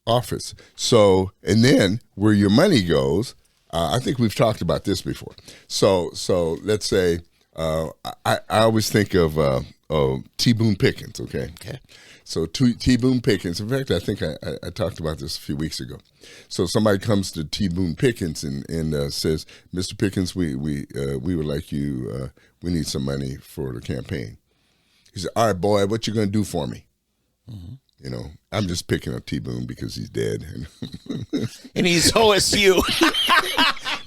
office. So, and then where your money goes, I think we've talked about this before. So let's say, I always think of T. Boone Pickens, okay? Okay. So T. Boone Pickens, in fact, I think I talked about this a few weeks ago. So somebody comes to T. Boone Pickens and says, Mr. Pickens, we would like you, we need some money for the campaign. He said, all right, boy, what you going to do for me? You know, I'm just picking up T. Boone because he's dead. And he's OSU.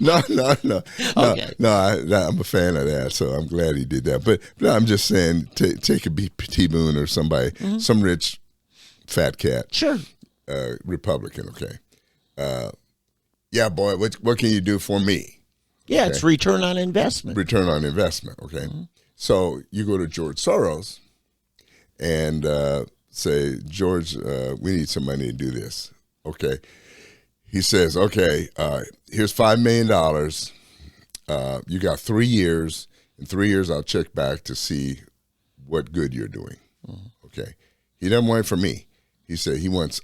No. Okay. No, I'm a fan of that, so I'm glad he did that. But I'm just saying, take a T. Boone or somebody, some rich fat cat. Sure. Republican, okay. Yeah, boy, what can you do for me? Yeah, okay. It's return on investment. Return on investment, okay. So you go to George Soros, and say, George, we need some money to do this. Okay. He says, okay, here's $5 million. You got 3 years. In 3 years, I'll check back to see what good you're doing. Okay. He doesn't want it from me. He said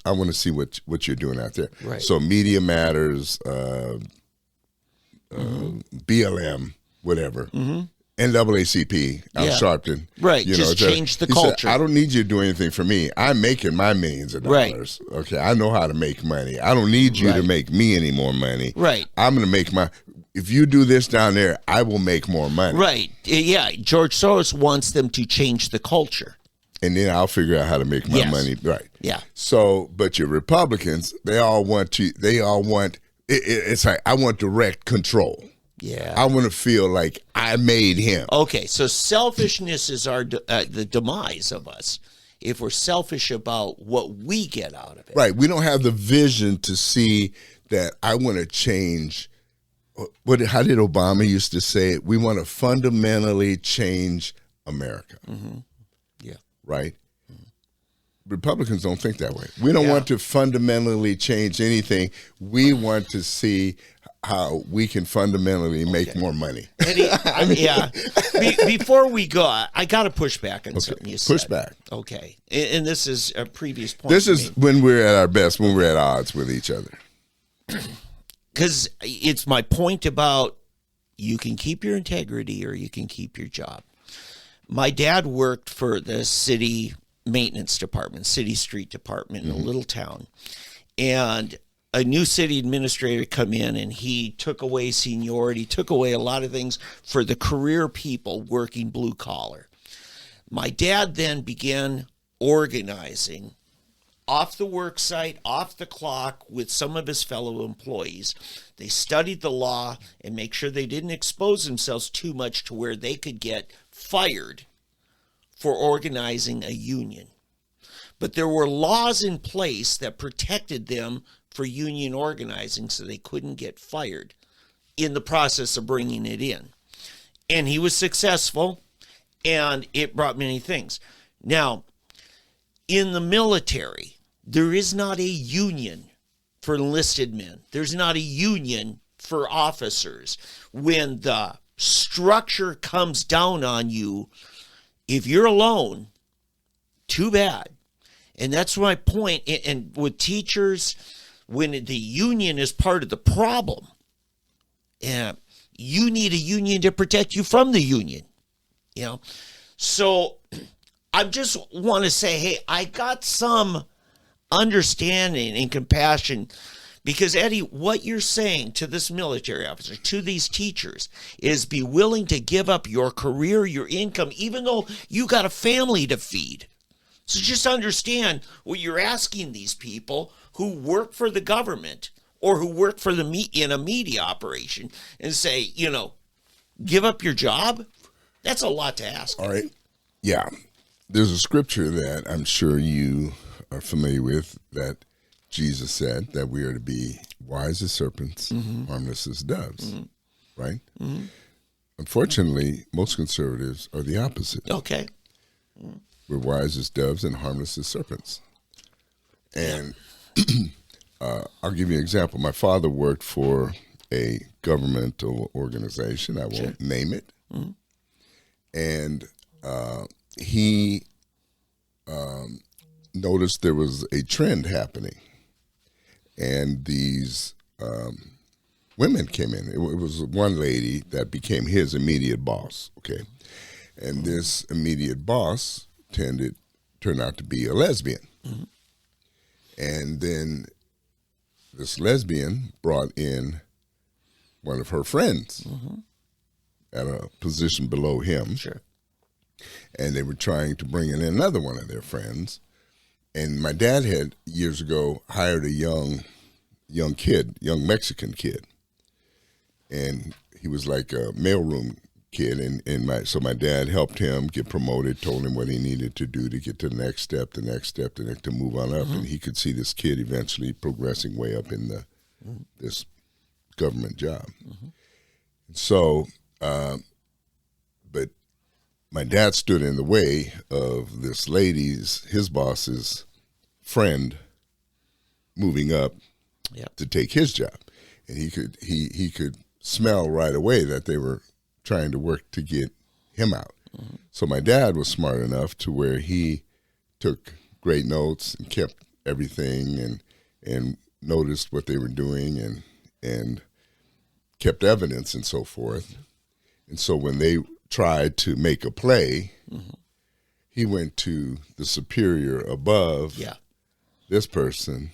I want to see what you're doing out there. Right. So Media Matters, BLM, whatever, NAACP, Al Sharpton. Right, just change the culture. Said, I don't need you to do anything for me. I'm making my millions of dollars. Right. Okay, I know how to make money. I don't need you to make me any more money. Right. I'm going to make if you do this down there, I will make more money. Right. Yeah, George Soros wants them to change the culture. And then I'll figure out how to make my money. Right. Yeah. So, but your Republicans, it's like, I want direct control. Yeah. I want to feel like I made him. Okay, so selfishness is the demise of us if we're selfish about what we get out of it. Right. We don't have the vision to see that I want to change. How did Obama used to say it? We want to fundamentally change America. Yeah. Right? Republicans don't think that way. We don't want to fundamentally change anything. We want to see how we can fundamentally make more money. Eddie, before we go, I got to push back on something you said. Push back. Okay. And this is a previous point. This is when we're at our best, when we're at odds with each other. Because it's my point about you can keep your integrity or you can keep your job. My dad worked for the city maintenance department, city street department in a little town. And a new city administrator come in and he took away seniority, took away a lot of things for the career people working blue collar. My dad then began organizing off the work site, off the clock with some of his fellow employees. They studied the law and make sure they didn't expose themselves too much to where they could get fired for organizing a union. But there were laws in place that protected them for union organizing so they couldn't get fired in the process of bringing it in. And he was successful, and it brought many things. Now, in the military, there is not a union for enlisted men. There's not a union for officers. When the structure comes down on you, if you're alone, too bad. And that's my point. And with teachers, when the union is part of the problem, you need a union to protect you from the union. So I just want to say, hey, I got some understanding and compassion because, Eddie, what you're saying to this military officer, to these teachers, is be willing to give up your career, your income, even though you got a family to feed. So just understand what you're asking these people who work for the government or who work for in a media operation and say, give up your job. That's a lot to ask. All right. Yeah. There's a scripture that I'm sure you are familiar with that Jesus said that we are to be wise as serpents, harmless as doves, right? Unfortunately, most conservatives are the opposite. Okay. We're wise as doves and harmless as serpents. And I'll give you an example. My father worked for a governmental organization. I won't name it. And he noticed there was a trend happening. And these women came in. It was one lady that became his immediate boss, okay? And this immediate boss turned out to be a lesbian. And then this lesbian brought in one of her friends at a position below him. Sure. And they were trying to bring in another one of their friends. And my dad had years ago hired a young Mexican kid. And he was like a mailroom kid, so my dad helped him get promoted, told him what he needed to do to get to the next step, to move on up, and he could see this kid eventually progressing way up in this government job. So, but my dad stood in the way of this his boss's friend moving up to take his job. And he could smell right away that they were trying to work to get him out. Mm-hmm. So my dad was smart enough to where he took great notes and kept everything and noticed what they were doing and kept evidence and so forth. And so when they tried to make a play, he went to the superior above this person,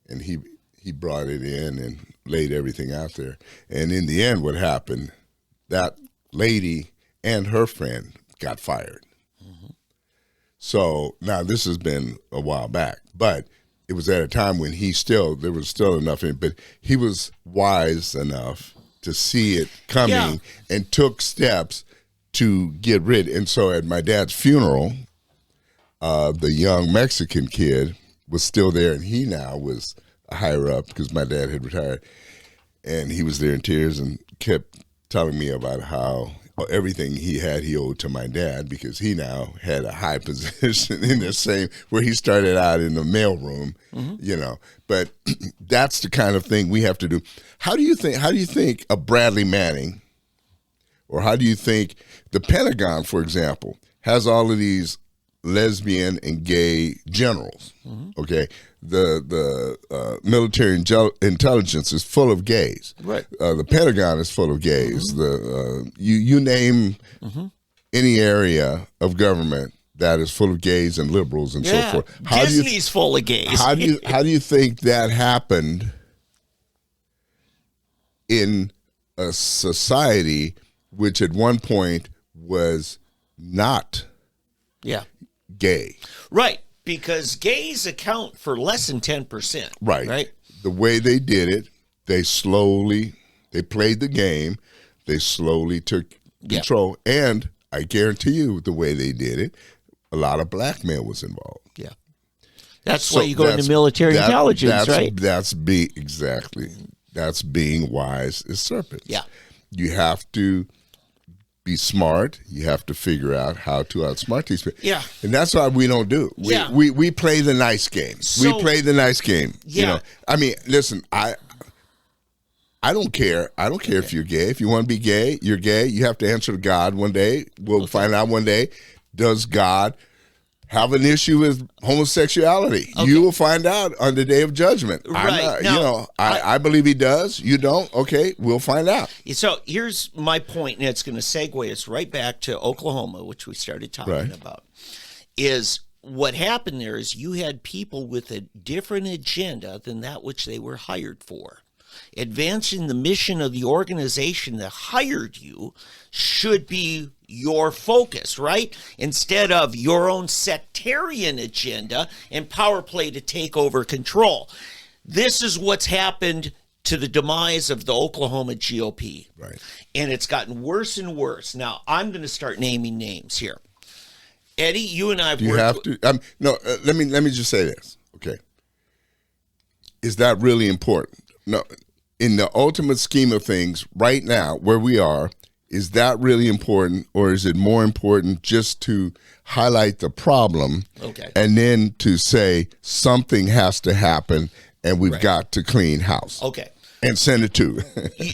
and he brought it in and laid everything out there. And in the end, what happened, that lady and her friend got fired. So now this has been a while back, but it was at a time when there was still enough in it, but he was wise enough to see it coming and took steps to get rid. And so at my dad's funeral, the young Mexican kid was still there, and he now was higher up because my dad had retired, and he was there in tears and kept telling me about how everything he owed to my dad, because he now had a high position in the same, where he started out in the mailroom, but that's the kind of thing we have to do. How do you think a Bradley Manning, or how do you think the Pentagon, for example, has all of these lesbian and gay generals? Okay, the military intelligence is full of gays. Right. The Pentagon is full of gays. The you name any area of government that is full of gays and liberals and so forth. Disney's full of gays. How do you think that happened in a society which at one point was not gay? Right. Because gays account for less than 10%. Right. The way they did it, they played the game, they slowly took control. And I guarantee you, the way they did it, a lot of blackmail was involved. Yeah. That's why you go into military intelligence, right? That's being wise as serpents. Yeah. You have to be smart. You have to figure out how to outsmart these people. Yeah. And that's what we don't do. We play the nice game. We play the nice game. Yeah. You know, I mean, listen, I don't care. I don't care if you're gay. If you want to be gay, you're gay. You have to answer to God one day. We'll find out one day. Does God have an issue with homosexuality? Okay. You will find out on the day of judgment. Right. I believe he does. You don't? Okay, we'll find out. So here's my point, and it's going to segue us right back to Oklahoma, which we started talking about, is what happened there is you had people with a different agenda than that which they were hired for. Advancing the mission of the organization that hired you should be your focus, right? Instead of your own sectarian agenda and power play to take over control. This is what's happened to the demise of the Oklahoma GOP. Right. And it's gotten worse and worse. Now, I'm going to start naming names here. Eddie, you and I have worked... let me just say this, okay? Is that really important? No. In the ultimate scheme of things, right now, where we are, is that really important, or is it more important just to highlight the problem and then to say something has to happen and we've got to clean house? Okay. And send it to.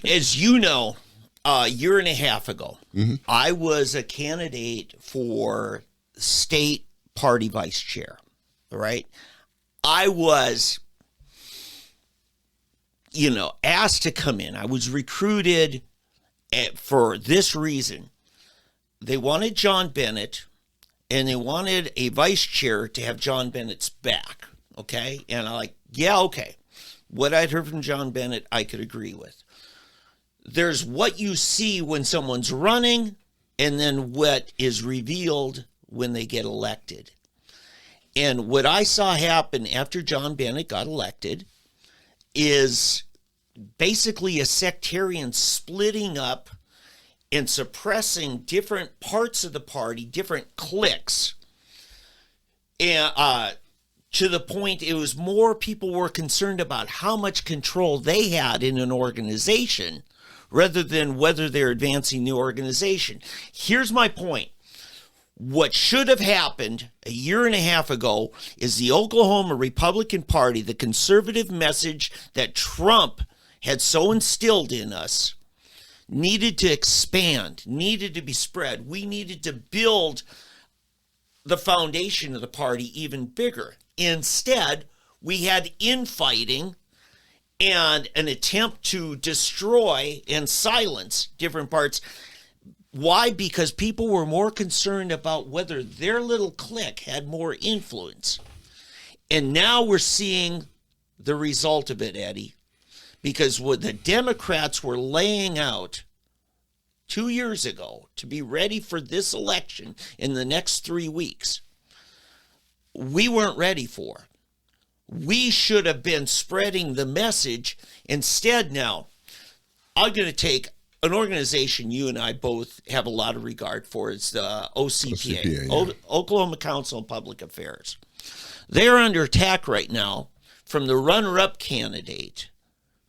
As you know, a year and a half ago, I was a candidate for state party vice chair, right? I was... asked to come in. I was recruited for this reason. They wanted John Bennett, and they wanted a vice chair to have John Bennett's back, okay? And I'm like, yeah, okay. What I'd heard from John Bennett, I could agree with. There's what you see when someone's running, and then what is revealed when they get elected. And what I saw happen after John Bennett got elected is basically a sectarian splitting up and suppressing different parts of the party, different cliques, and to the point it was more people were concerned about how much control they had in an organization rather than whether they're advancing the organization. Here's my point. What should have happened a year and a half ago is the Oklahoma Republican Party, the conservative message that Trump had so instilled in us, needed to expand, needed to be spread. We needed to build the foundation of the party even bigger. Instead, we had infighting and an attempt to destroy and silence different parts. Why? Because people were more concerned about whether their little clique had more influence. And now we're seeing the result of it, Eddie. Because what the Democrats were laying out 2 years ago to be ready for this election in the next 3 weeks, we weren't ready for. We should have been spreading the message. Instead, now, I'm going to take an organization you and I both have a lot of regard for. It's the OCPA, yeah. Oklahoma Council on Public Affairs. They're under attack right now from the runner-up candidate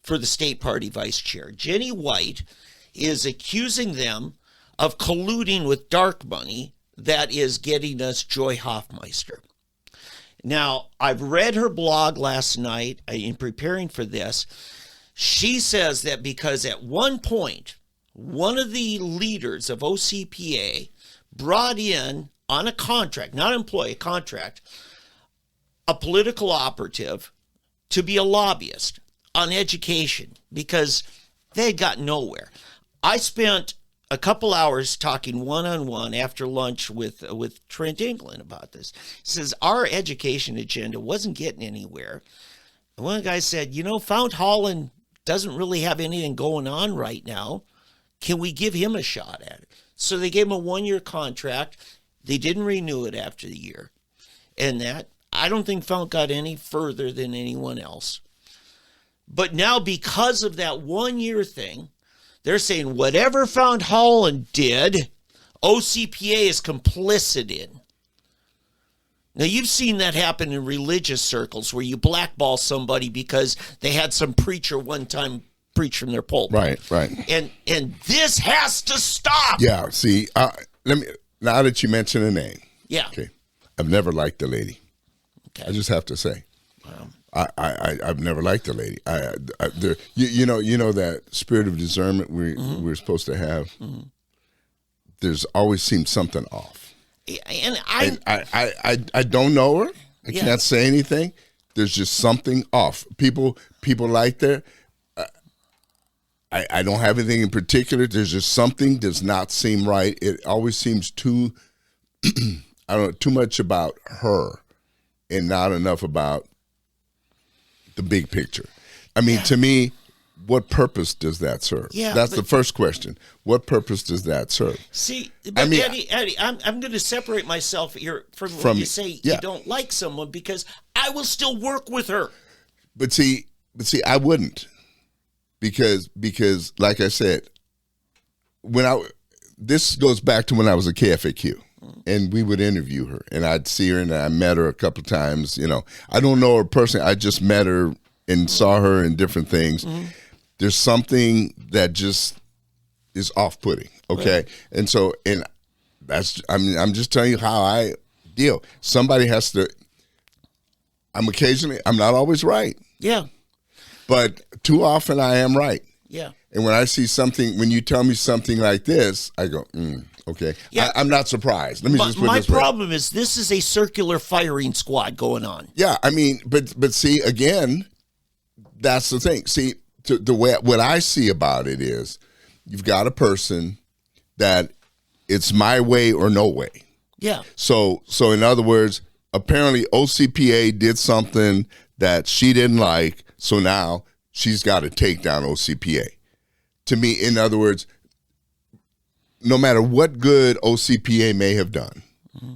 for the state party vice chair. Jenny White is accusing them of colluding with dark money that is getting us Joy Hoffmeister. Now, I've read her blog last night in preparing for this. She says that because at one point, one of the leaders of OCPA brought in on a contract, not employee, a contract, a political operative to be a lobbyist on education because they had gotten nowhere. I spent a couple hours talking one-on-one after lunch with Trent England about this. He says, our education agenda wasn't getting anywhere. And one guy said, Fount Holland doesn't really have anything going on right now. Can we give him a shot at it? So they gave him a 1-year contract. They didn't renew it after the year. And that, I don't think Fount got any further than anyone else. But now because of that 1-year thing, they're saying whatever Fount Holland did, OCPA is complicit in. Now, you've seen that happen in religious circles where you blackball somebody because they had some preacher one time preach from their pulpit. Right. And this has to stop. Yeah, see, now that you mention a name. Yeah. Okay. I've never liked the lady. Okay. I just have to say. I've never liked the lady. You know that spirit of discernment we're supposed to have. Mm-hmm. There's always seemed something off. And I don't know her. I can't say anything. There's just something off. People like that. I don't have anything in particular. There's just something does not seem right. It always seems too too much about her and not enough about the big picture. I mean, to me, what purpose does that serve? Yeah, that's the first question. What purpose does that serve? See, but Eddie, I'm going to separate myself here from when you say you don't like someone because I will still work with her. But see, I wouldn't because like I said, this goes back to when I was a KFAQ. And we would interview her, and I'd see her, and I met her a couple of times. I don't know her personally. I just met her and saw her in different things. Mm-hmm. There's something that just is off-putting, okay? Right. And that's, I'm just telling you how I deal. Somebody has to, I'm not always right. Yeah. But too often I am right. Yeah. And when I see something, when you tell me something like this, I go, okay. Yeah. I'm not surprised. Let me just put my this way. problem is this is a circular firing squad going on. Yeah, I mean, but see, again, that's the thing. See, the way what I see about it is you've got a person that it's my way or no way. Yeah. So in other words, apparently OCPA did something that she didn't like, so now she's got to take down OCPA. To me, in other words, no matter what good OCPA may have done,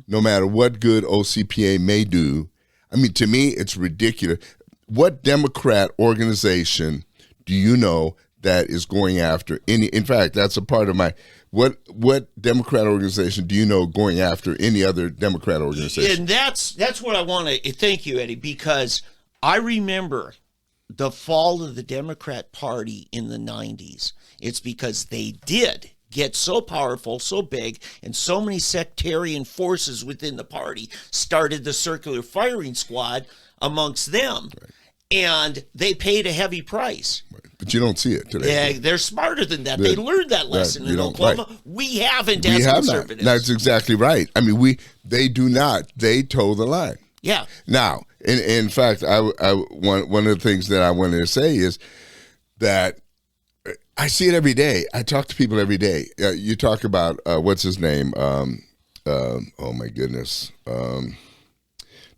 no matter what good OCPA may do, I mean, to me, it's ridiculous. What Democrat organization do you know that is going after any? In fact, that's a part of my. What Democrat organization do you know going after any other Democrat organization? And that's what I want to thank you, Eddie, because I remember the fall of the Democrat Party in the 90s. It's because they did get so powerful, so big, and so many sectarian forces within the party started the circular firing squad amongst them. Right. And they paid a heavy price. Right. But you don't see it today. Yeah, they're smarter than that. They learned that lesson in Oklahoma. Right. We haven't as conservatives. That's exactly right. I mean, they do not. They toe the line. Yeah. Now, in fact, one of the things that I wanted to say is that I see it every day. I talk to people every day. You talk about what's his name? Oh my goodness,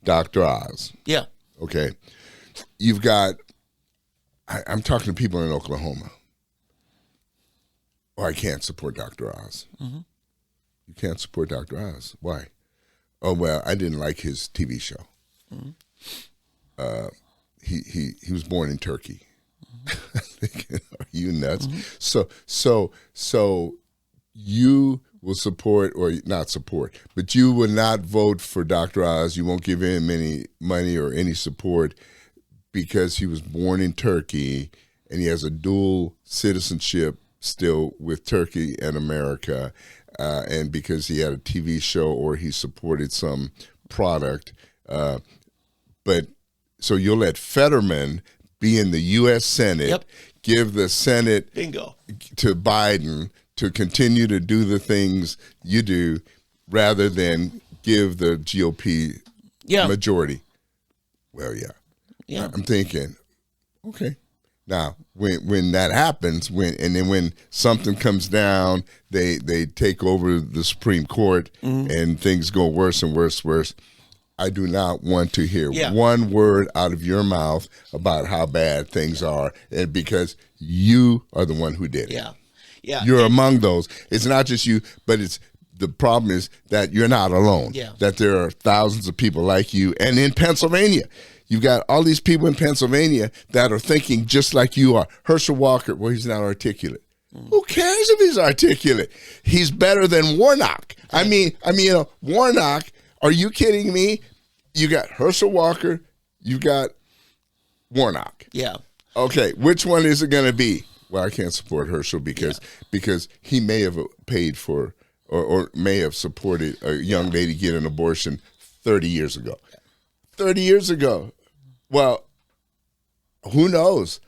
Dr. Oz. Yeah. Okay. You've got. I'm talking to people in Oklahoma. Oh, I can't support Dr. Oz. Mm-hmm. You can't support Dr. Oz. Why? Oh, well, I didn't like his TV show. Mm-hmm. He was born in Turkey. Mm-hmm. Are you nuts? Mm-hmm. So you will support, or not support, but you will not vote for Dr. Oz. You won't give him any money or any support because he was born in Turkey and he has a dual citizenship still with Turkey and America, and because he had a TV show or he supported some product. But so you'll let Fetterman be in the U.S. Senate, yep. Give the Senate Bingo. To Biden to continue to do the things you do rather than give the GOP majority. Well, yeah. I'm thinking, okay. Now, when that happens, when something comes down, they take over the Supreme Court, mm-hmm. and things go worse and worse. I do not want to hear one word out of your mouth about how bad things are, and because you are the one who did it. Yeah. You're among those. It's not just you, but the problem is that you're not alone. Yeah. That there are thousands of people like you, and in Pennsylvania. You've got all these people in Pennsylvania that are thinking just like you are. Herschel Walker, well, he's not articulate. Who cares if he's articulate? He's better than Warnock. I mean, Warnock, are you kidding me? You got Herschel Walker, you got Warnock. Yeah. Okay, which one is it going to be? Well, I can't support Herschel because he may have paid for or may have supported a young lady get an abortion 30 years ago. 30 years ago. Well, who knows?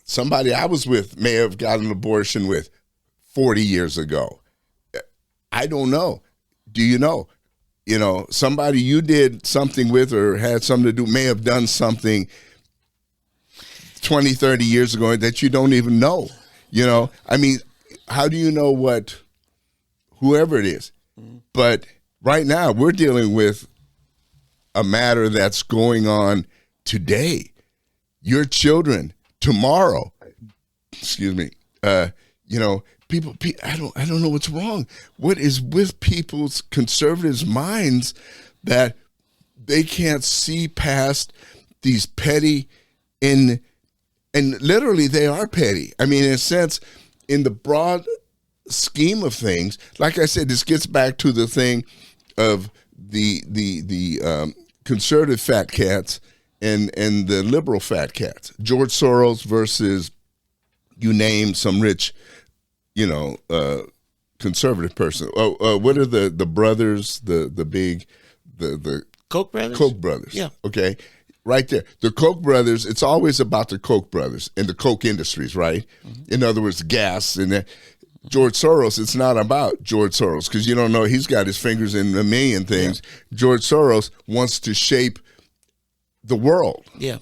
Somebody I was with may have got an abortion with 40 years ago. I don't know. Do you know? Somebody you did something with or had something to do may have done something 20, 30 years ago that you don't even know. I mean, how do you know what whoever it is? But right now we're dealing with a matter that's going on today. Your children tomorrow. Excuse me. People. I don't know what's wrong. What is with people's conservatives' minds that they can't see past these petty and literally they are petty. I mean, in a sense, in the broad scheme of things, like I said, this gets back to the thing of the conservative fat cats and the liberal fat cats. George Soros versus you name some rich, conservative person. What are the brothers? The big the Koch brothers. Koch brothers. Yeah. Okay. Right there. The Koch brothers. It's always about the Koch brothers and the Koch industries, right? Mm-hmm. In other words, gas and that. George Soros, it's not about George Soros because you don't know he's got his fingers in a million things. Yeah. George Soros wants to shape the world. Yeah.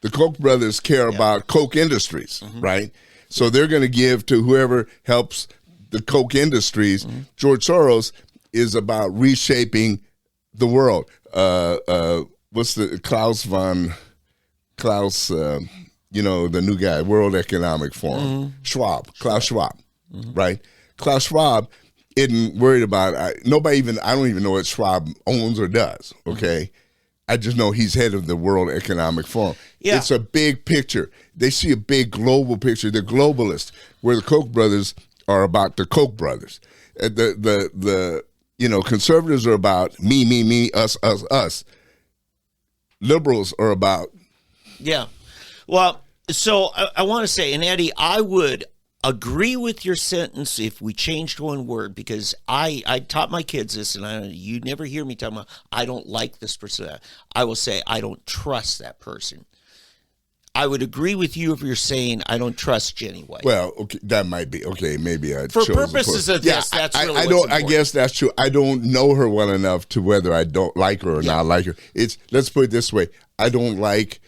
The Koch brothers care about Koch industries, mm-hmm. right? So they're going to give to whoever helps the Koch industries. Mm-hmm. George Soros is about reshaping the world. What's the Klaus, the new guy, World Economic Forum, mm-hmm. Klaus Schwab. Mm-hmm. Right, Klaus Schwab isn't worried about. I don't even know what Schwab owns or does. Okay, mm-hmm. I just know he's head of the World Economic Forum. Yeah. It's a big picture. They see a big global picture. They're globalists. Where the Koch brothers are about the Koch brothers. The conservatives are about me, us. Liberals are about. Yeah. Well, so I want to say, and Eddie, I would agree with your sentence if we changed one word, because I taught my kids this, and you never hear me talking about, I don't like this person. I will say, I don't trust that person. I would agree with you if you're saying I don't trust Jenny White. Well, okay, that might be okay. Maybe I for chose purposes of this. That's really I what's don't. important. I guess that's true. I don't know her well enough to whether I don't like her or not like her. Let's put it this way. I don't like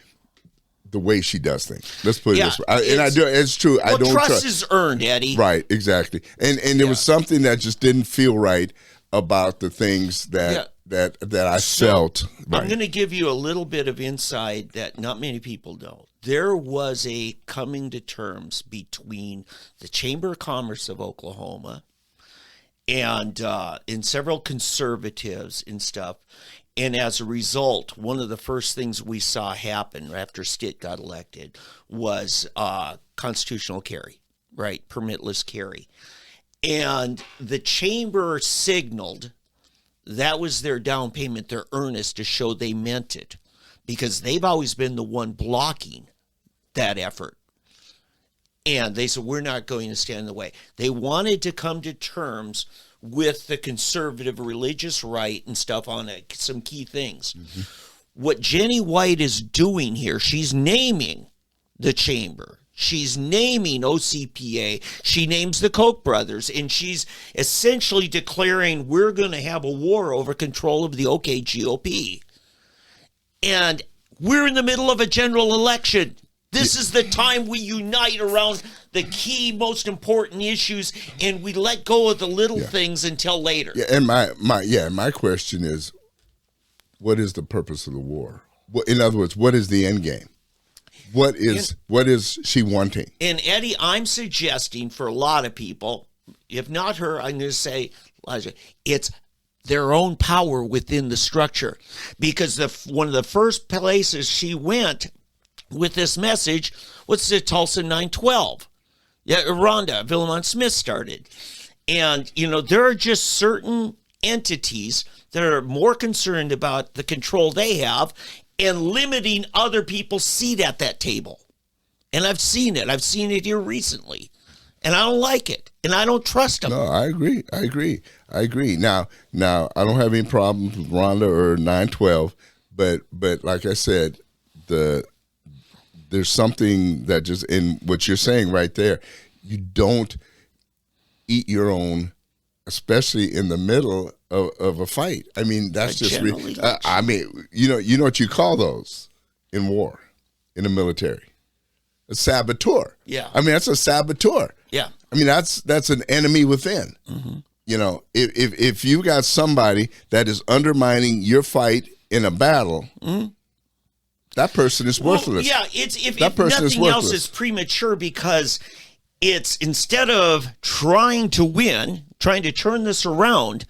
the way she does things. Let's put it this way. It's true. Well, I don't trust is earned, Eddie. Right. Exactly. And there was something that just didn't feel right about the things that I felt. Right. I'm going to give you a little bit of insight that not many people know. There was a coming to terms between the Chamber of Commerce of Oklahoma and several conservatives and stuff. And as a result, one of the first things we saw happen after Stitt got elected was constitutional carry, right? Permitless carry. And the chamber signaled that was their down payment, their earnest to show they meant it, because they've always been the one blocking that effort. And they said, we're not going to stand in the way. They wanted to come to terms with the conservative religious right and stuff on some key things. Mm-hmm. What Jenny White is doing here, she's naming the chamber. She's naming OCPA. She names the Koch brothers, and she's essentially declaring we're going to have a war over control of the OKGOP. And we're in the middle of a general election. This is the time we unite around the key, most important issues, and we let go of the little things until later. Yeah, and my question is, what is the purpose of the war? In other words, what is the end game? What is she wanting? And Eddie, I'm suggesting for a lot of people, if not her, I'm going to say, Elijah, it's their own power within the structure. Because one of the first places she went with this message was the Tulsa 912. Yeah, Rhonda Villamon Smith started. And, there are just certain entities that are more concerned about the control they have and limiting other people's seat at that table. And I've seen it. I've seen it here recently. And I don't like it. And I don't trust them. No, I agree. Now, I don't have any problems with Rhonda or 912, but like I said, there's something that just in what you're saying right there. You don't eat your own, especially in the middle of a fight. I mean, that's just. I mean, you know what you call those in war, in the military, a saboteur. Yeah. I mean, that's a saboteur. Yeah. I mean, that's an enemy within. Mm-hmm. If you got somebody that is undermining your fight in a battle. Mm-hmm. That person is worthless. Well, yeah, if nothing else, it's premature, because it's, instead of trying to win, trying to turn this around,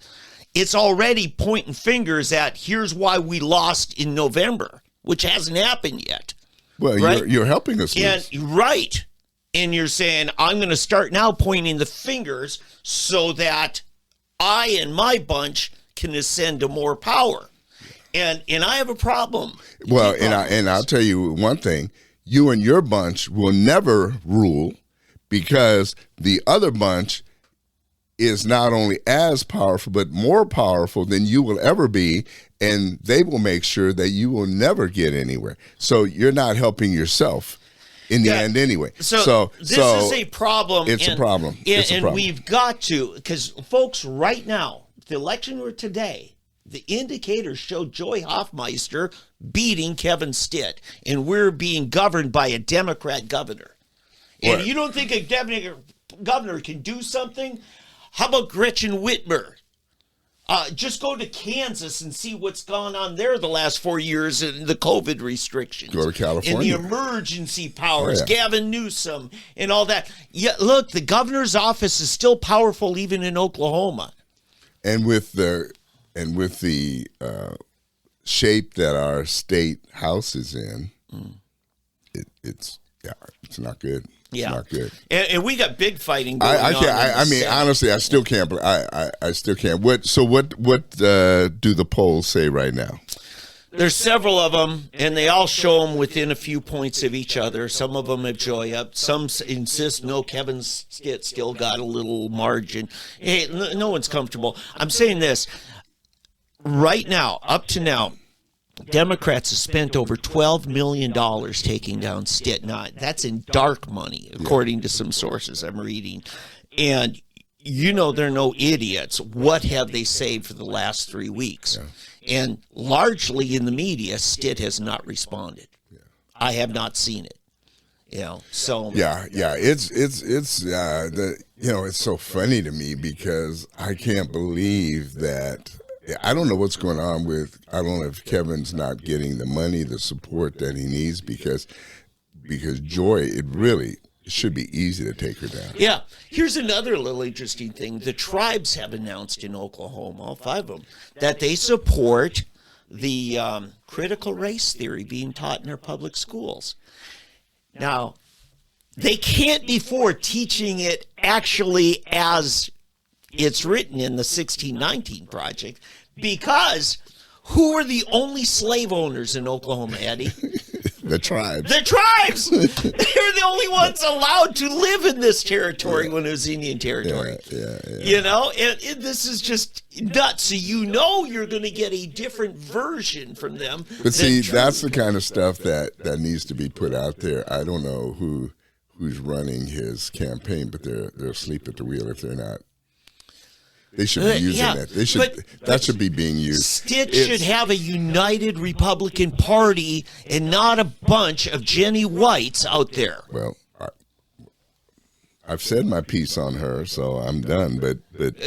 it's already pointing fingers at here's why we lost in November, which hasn't happened yet. Well, right? you're helping us lose. Right. And you're saying, I'm going to start now pointing the fingers so that I and my bunch can ascend to more power. And I have a problem. Well, and I'll tell you one thing. You and your bunch will never rule, because the other bunch is not only as powerful, but more powerful than you will ever be, and they will make sure that you will never get anywhere. So you're not helping yourself in the end anyway. So this is a problem. It's a problem. And we've got to, because folks, right now, the election were today, the indicators show Joy Hoffmeister beating Kevin Stitt, and we're being governed by a Democrat governor. And you don't think a governor can do something? How about Gretchen Whitmer? Just go to Kansas and see what's gone on there the last 4 years in the COVID restrictions. Go to California. And the emergency powers, Gavin Newsom, and all that. Yeah, look, the governor's office is still powerful even in Oklahoma. And with the shape that our state house is in, it's not good. It's not good. And we got big fighting going on. I mean, honestly, I still can't. I still can't. What do the polls say right now? There's several of them, and they all show them within a few points of each other. Some of them have joy up. Some insist, no, Kevin's still got a little margin. Hey, no one's comfortable. I'm saying this. Right now, up to now, Democrats have spent over $12 million taking down Stitt. Now, that's in dark money, according to some sources I'm reading. And you know they're no idiots. What have they saved for the last 3 weeks? Yeah. And largely in the media, Stitt has not responded. Yeah. I have not seen it. So it's so funny to me because I can't believe that. I don't know what's going on with. I don't know if Kevin's not getting the money, the support that he needs because Joy, it should be easy to take her down. Yeah. Here's another little interesting thing. The tribes have announced in Oklahoma, all 5 of them, that they support the critical race theory being taught in our public schools. Now, they can't be for teaching it actually as it's written in the 1619 Project because who are the only slave owners in Oklahoma, Eddie? The tribes. The tribes! They're the only ones allowed to live in this territory when it was Indian territory. Yeah. And this is just nuts. So you're going to get a different version from them. But see, that's the kind of stuff that needs to be put out there. I don't know who's running his campaign, but they're asleep at the wheel if they're not. They should be using that. That should be being used. Stitt should have a united Republican Party and not a bunch of Jenny Whites out there. Well, I've said my piece on her, so I'm done. But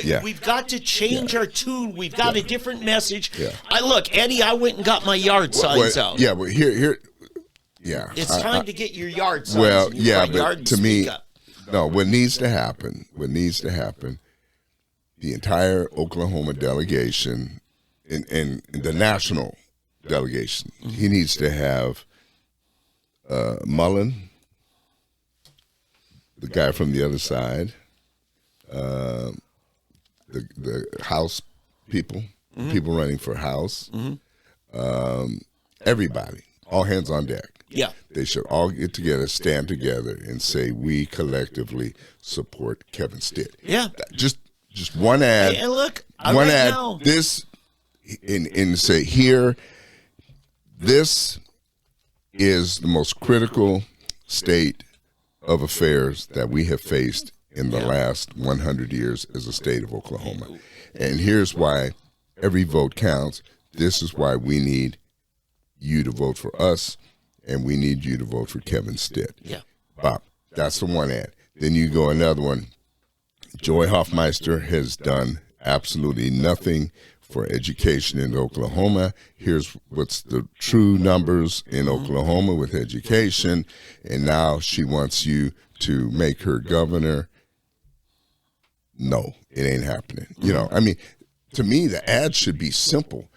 yeah, we've got to change our tune. We've got a different message. Yeah. Look, Eddie, I went and got my yard signs out. Yeah, but here. Yeah, it's time to get your yard signs. Well, but to me, no. What needs to happen? The entire Oklahoma delegation and the national delegation. Mm-hmm. He needs to have Mullen, the guy from the other side, the House people, people running for House, everybody, all hands on deck. Yeah, they should all get together, stand together, and say we collectively support Kevin Stitt. Yeah, just one ad. Hey, look, one ad. Now. This and say here. This is the most critical state of affairs that we have faced in the last 100 years as a state of Oklahoma, and here's why every vote counts. This is why we need you to vote for us, and we need you to vote for Kevin Stitt. Yeah, Bob. That's the one ad. Then you go another one. Joy Hoffmeister has done absolutely nothing for education in Oklahoma. Here's what's the true numbers in Oklahoma with education, and now she wants you to make her governor. No, it ain't happening. To me, the ad should be simple.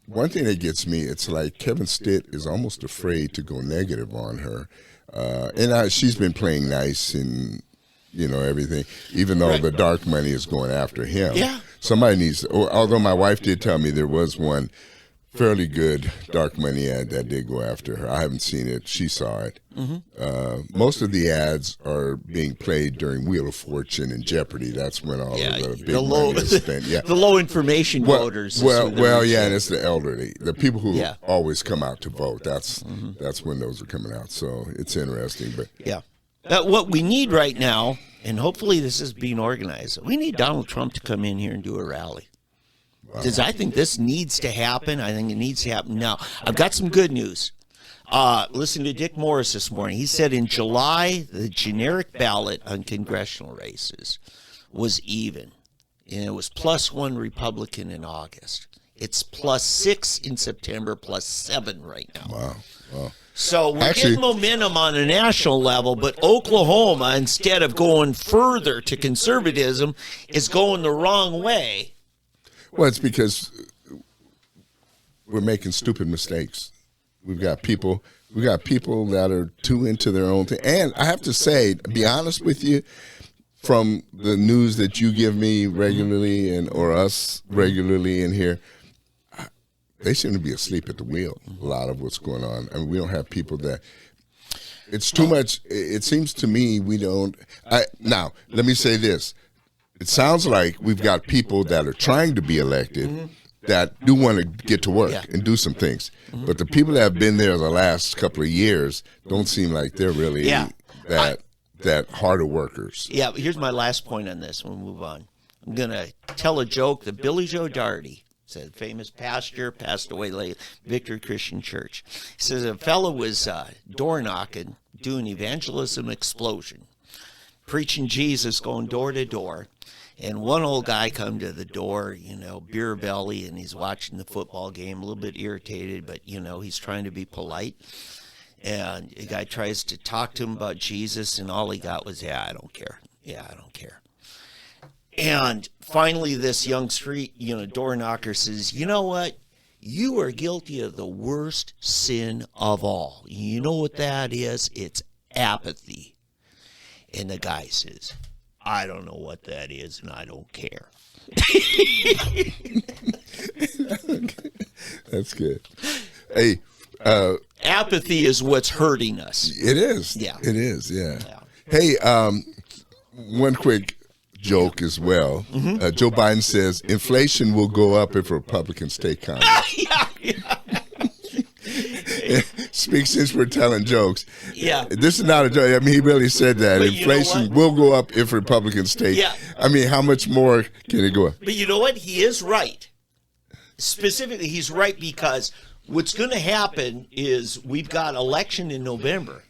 One thing that gets me, it's like Kevin Stitt is almost afraid to go negative on her, and she's been playing nice and everything, even though the dark money is going after him. Yeah. Somebody needs, although my wife did tell me there was one fairly good dark money ad that did go after her. I haven't seen it. She saw it. Mm-hmm. Most of the ads are being played during Wheel of Fortune and Jeopardy. That's when all of the big money is spent. Yeah. The low information voters. And it's the elderly, the people who always come out to vote. That's when those are coming out. So it's interesting. But what we need right now, and hopefully this is being organized, we need Donald Trump to come in here and do a rally. Because I think this needs to happen. I think it needs to happen now. I've got some good news. Listen to Dick Morris this morning. He said in July, the generic ballot on congressional races was even. And it was +1 Republican in August. It's +6 in September, +7 right now. Wow. So we're getting momentum on a national level, but Oklahoma, instead of going further to conservatism, is going the wrong way. Well, it's because we're making stupid mistakes. We've got people that are too into their own thing. And I have to say, to be honest with you, from the news that you give me regularly or us regularly in here, they seem to be asleep at the wheel. A lot of what's going on. I mean, we don't have people that. It's too much. It seems to me we don't. Now, let me say this. It sounds like we've got people that are trying to be elected that do want to get to work and do some things. But the people that have been there the last couple of years don't seem like they're really that harder workers. Yeah, but here's my last point on this. We'll move on. I'm going to tell a joke that Billy Joe Daugherty, said, famous pastor, passed away late, Victory Christian Church. He says a fellow was door knocking, doing evangelism explosion, preaching Jesus, going door to door. And one old guy come to the door, beer belly, and he's watching the football game, a little bit irritated, but, he's trying to be polite. And the guy tries to talk to him about Jesus, and all he got was, I don't care. Yeah, I don't care. And finally, this young street, door knocker says, you know what? You are guilty of the worst sin of all. You know what that is? It's apathy. And the guy says, I don't know what that is, and I don't care. That's good. Hey, apathy is what's hurting us. It is. Yeah. It is, yeah. Hey, one quick joke as well. Joe Biden says inflation will go up if Republicans take Congress. Speak since we're telling jokes. Yeah. This is not a joke. I mean, he really said that. But inflation will go up if Republicans take. Yeah. I mean, how much more can it go up? But you know what? He is right. Specifically, he's right because what's going to happen is we've got election in November.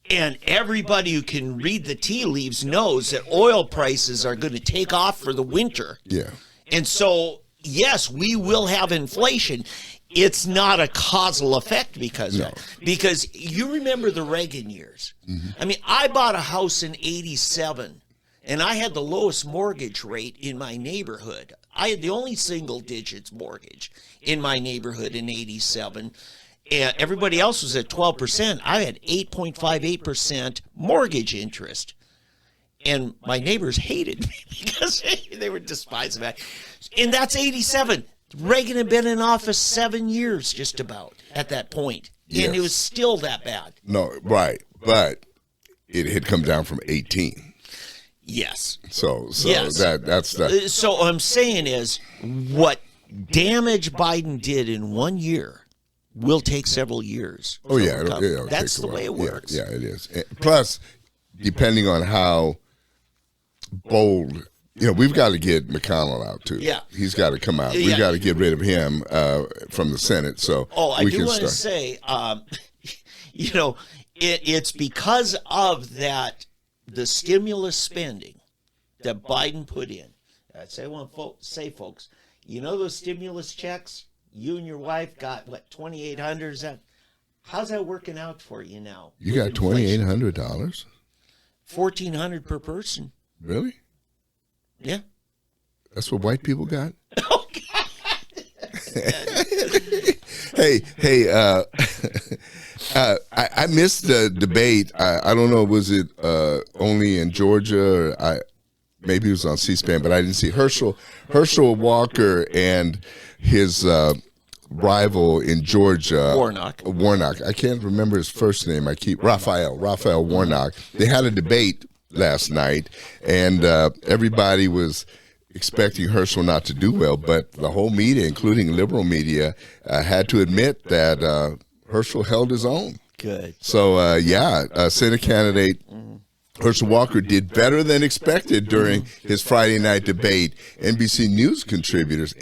And everybody who can read the tea leaves knows that oil prices are going to take off for the winter. Yeah. And so, yes, we will have inflation. It's not a causal effect because of it. Because you remember the Reagan years. I mean, I bought a house in 87, and I had the lowest mortgage rate in my neighborhood. I had the only single digits mortgage in my neighborhood in 87. And everybody else was at 12%. I had 8.58% mortgage interest. And my neighbors hated me because they were despising that. And that's 87. Reagan had been in office 7 years just about at that point. Yes. And it was still that bad. No, right. But it had come down from 18. Yes. So yes. that's the. So what I'm saying is what damage Biden did in 1 year will take several years. Oh, yeah. It'll that's take the a while. way it works. Yeah, it is. Plus, depending on how bold, we've got to get McConnell out, too. Yeah. He's got to come out. We've got to get rid of him from the Senate. So I do want to say, it's because of that, the stimulus spending that Biden put in. I want to say, folks, those stimulus checks? You and your wife got, what, $2,800? Is that, how's that working out for you now? You got $2,800? $1,400 per person. Really? Yeah. That's what white people got? Oh, God. Hey, I missed the debate. I don't know, was it only in Georgia? Or maybe it was on C-SPAN, but I didn't see Herschel Walker and his rival in Georgia, Warnock. I can't remember his first name. Raphael Warnock. They had a debate last night, and everybody was expecting Herschel not to do well, but the whole media, including liberal media, had to admit that Herschel held his own. Good. So, Senate candidate Herschel Walker did better than expected during his Friday night debate. NBC News contributors,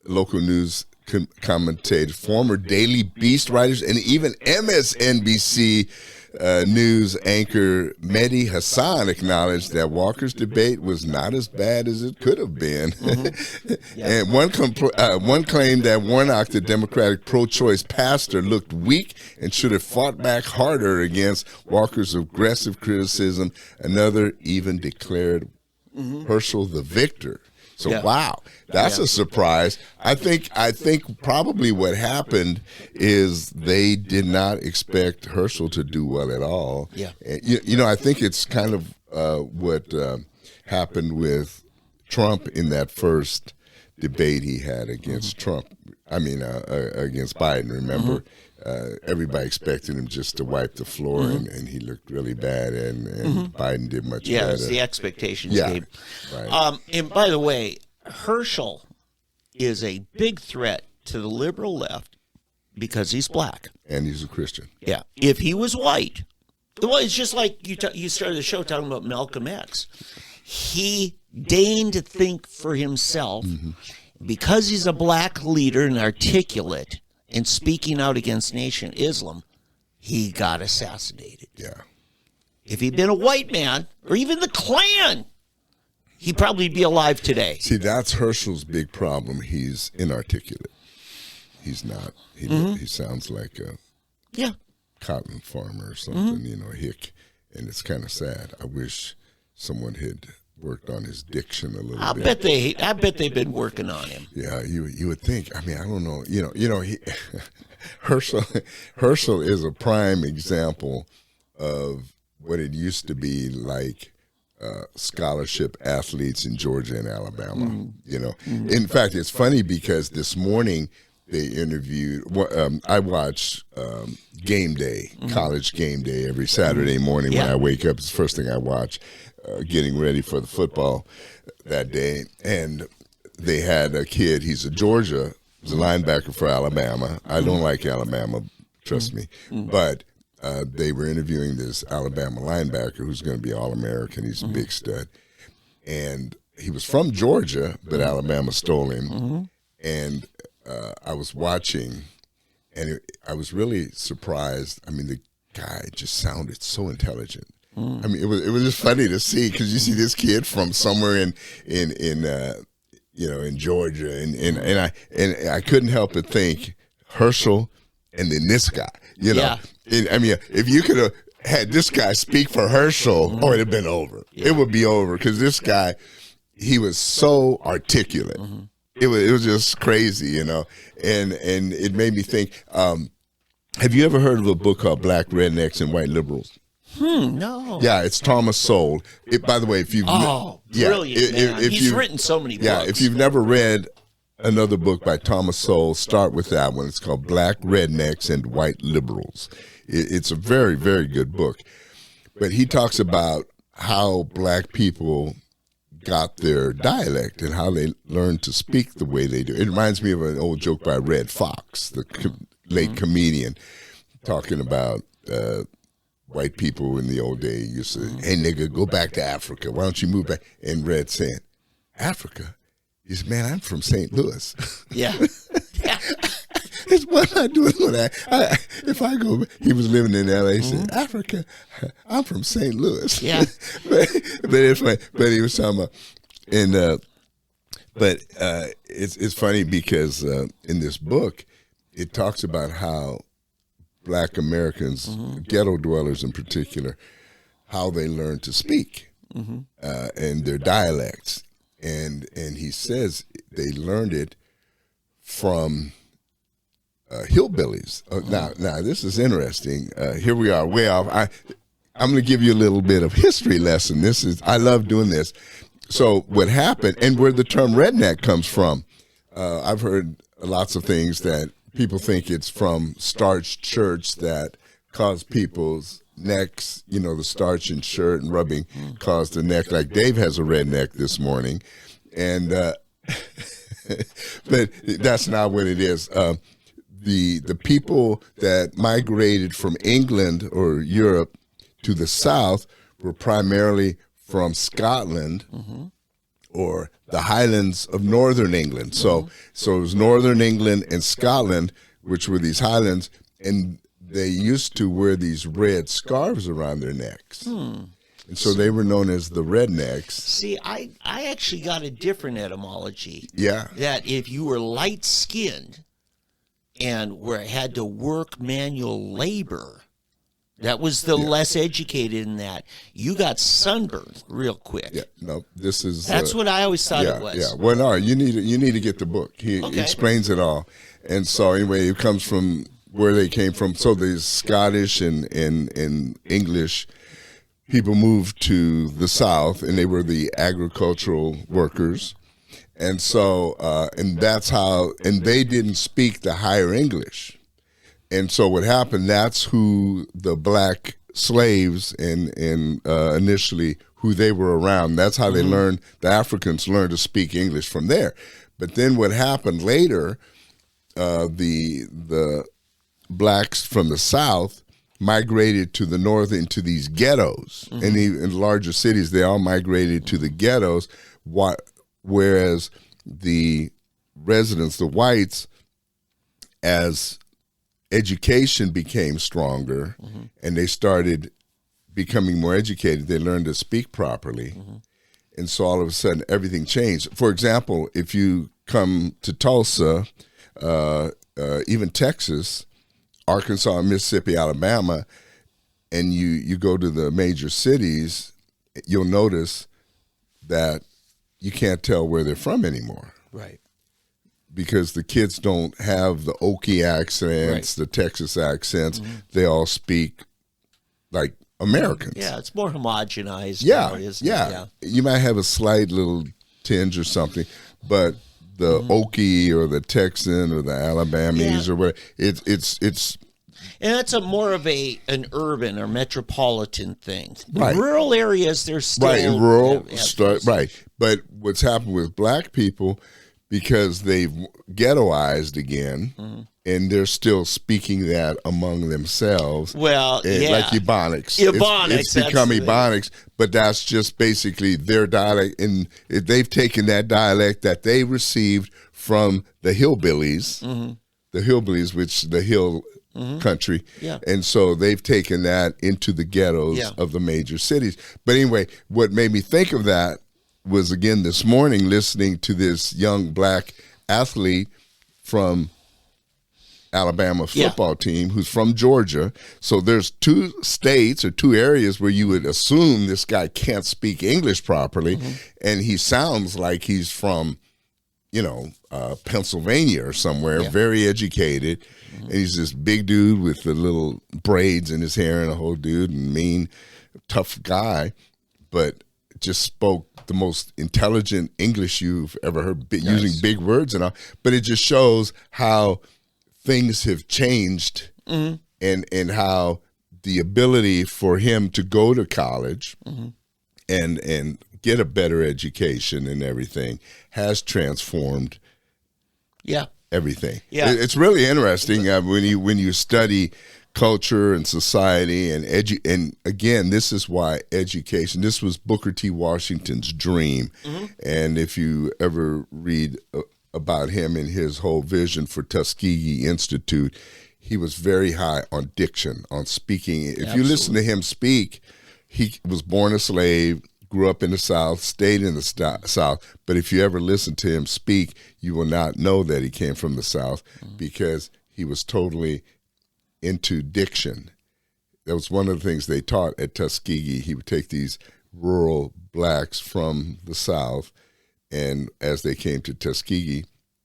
local news commentators, former Daily Beast writers, and even MSNBC news anchor Mehdi Hassan acknowledged that Walker's debate was not as bad as it could have been. And one claimed that Warnock, the Democratic pro-choice pastor, looked weak and should have fought back harder against Walker's aggressive criticism. Another even declared Herschel the victor. So wow, that's a surprise. I think probably what happened is they did not expect Herschel to do well at all. Yeah. I think it's kind of what happened with Trump in that first debate he had against Trump. I mean, against Biden. Remember, everybody expected him just to wipe the floor, and he looked really bad, and Biden did much better. Yeah, it's the expectations. Yeah, Gabe. right. And by the way, Herschel is a big threat to the liberal left because he's black. And he's a Christian. Yeah. If he was white, well, it's just like you started the show talking about Malcolm X. He deigned to think for himself. Because he's a black leader and articulate and speaking out against Nation Islam, he got assassinated. Yeah. If he'd been a white man, or even the Klan, he'd probably be alive today. See, that's Herschel's big problem. He's inarticulate. He's not. He sounds like a cotton farmer or something, a hick. And it's kind of sad. I wish someone had worked on his diction a little bit. I bet they've been working on him. Yeah, you would think. I mean, I don't know. Herschel is a prime example of what it used to be like scholarship athletes in Georgia and Alabama. In fact, it's funny because this morning they interviewed. I watch Game Day, college Game Day, every Saturday morning when I wake up. It's the first thing I watch. Getting ready for the football that day, and they had a kid. He's a Georgia, he's a linebacker for Alabama. I don't like Alabama, trust me, but they were interviewing this Alabama linebacker who's going to be All-American. He's a big stud, and he was from Georgia, but Alabama stole him. And I was watching, and I was really surprised. I mean, the guy just sounded so intelligent. I mean, it was just funny to see because you see this kid from somewhere in Georgia, and I couldn't help but think Herschel, and then this guy, I mean, if you could have had this guy speak for Herschel, it'd have been over. Yeah. It would be over because this guy, he was so articulate. It was just crazy, and it made me think. Have you ever heard of a book called Black Rednecks and White Liberals? No. Yeah, it's Thomas Sowell. By the way, if you've brilliant man. He's written so many books. Yeah, if you've never read another book by Thomas Sowell, start with that one. It's called Black Rednecks and White Liberals. It's a very, very good book. But he talks about how black people got their dialect and how they learned to speak the way they do. It reminds me of an old joke by Red Fox, the late comedian, talking about white people in the old days used to, hey, nigga, go back to Africa. Why don't you move back? And Red saying, Africa? He said, man, I'm from St. Louis. Yeah. It's what I do with that. If I go, he was living in L.A. He said, Africa, I'm from St. Louis. Yeah. but it's funny. But he was talking about, it's funny because in this book, it talks about how black Americans, ghetto dwellers in particular, how they learn to speak and their dialects. And he says they learned it from hillbillies. Now this is interesting. Here we are way off. I'm going to give you a little bit of history lesson. I love doing this. So what happened, and where the term redneck comes from, I've heard lots of things that people think it's from starched shirts that cause people's necks, the starch in shirt and rubbing caused the neck. Like Dave has a redneck this morning, and but that's not what it is. The people that migrated from England or Europe to the South were primarily from Scotland or the Highlands of Northern England. So it was Northern England and Scotland, which were these highlands, and they used to wear these red scarves around their necks. And so they were known as the rednecks. See, I actually got a different etymology. Yeah. That if you were light-skinned and had to work manual labor, that was the less educated in that. You got sunburned real quick. Yeah, no, this is... That's what I always thought it was. Yeah, well, no, you need to get the book. He explains it all. And so anyway, it comes from where they came from. So the Scottish and English people moved to the South, and they were the agricultural workers. And so, and that's how, and they didn't speak the higher English. And so what happened, that's who the black slaves and initially who they were around, that's how they learned, the Africans learned to speak English from there. But then what happened later, the blacks from the South migrated to the north into these ghettos. And in larger cities, they all migrated to the ghettos, whereas the residents, the whites, as education became stronger and they started becoming more educated, they learned to speak properly. And so all of a sudden, everything changed. For example, if you come to Tulsa, even Texas, Arkansas, Mississippi, Alabama, and you go to the major cities, you'll notice that you can't tell where they're from anymore. Right. Because the kids don't have the Okie accents, the Texas accents. They all speak like Americans. Yeah, it's more homogenized. Yeah, now, isn't yeah. it? You might have a slight little tinge or something, but the Okie or the Texan or the Alabamese or whatever, it's and that's more of an urban or metropolitan thing. Right. Rural areas, there's still right in rural have right. But what's happened with black people, because they've ghettoized again, and they're still speaking that among themselves. Well, like Ebonics. Ebonics, It's become Ebonics, but that's just basically their dialect, and they've taken that dialect that they received from the hillbillies, which the hill country, and so they've taken that into the ghettos of the major cities. But anyway, what made me think of that was, again, this morning listening to this young black athlete from Alabama football team who's from Georgia. So there's two states or two areas where you would assume this guy can't speak English properly, and he sounds like he's from, Pennsylvania or somewhere, very educated, and he's this big dude with the little braids in his hair and a whole dude, and mean, tough guy, but just spoke the most intelligent English you've ever heard, using big words and all. But it just shows how things have changed, and how the ability for him to go to college and get a better education and everything has transformed everything. It's really interesting when you study culture and society and again, this is why education, this was Booker T. Washington's dream. And if you ever read about him and his whole vision for Tuskegee Institute, he was very high on diction, on speaking. If you listen to him speak, he was born a slave, grew up in the South, stayed in the South, but if you ever listen to him speak, you will not know that he came from the South, because he was totally into diction. That was one of the things they taught at Tuskegee. He would take these rural blacks from the South, and as they came to Tuskegee,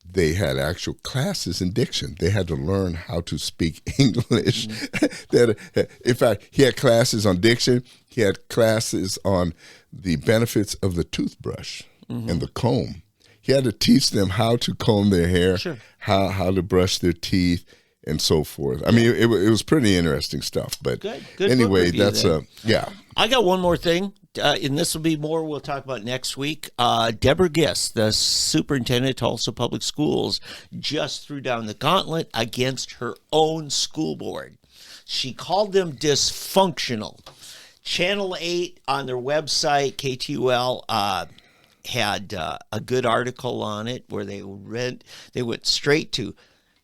they had actual classes in diction. They had to learn how to speak English. In fact, he had classes on diction. He had classes on the benefits of the toothbrush and the comb. He had to teach them how to comb their hair, how to brush their teeth, and so forth. I mean, it was pretty interesting stuff. But good anyway, that's I got one more thing, and this will be more we'll talk about next week. Deborah Gist, the superintendent of Tulsa Public Schools, just threw down the gauntlet against her own school board. She called them dysfunctional. Channel 8 on their website, KTUL, had a good article on it where they went straight to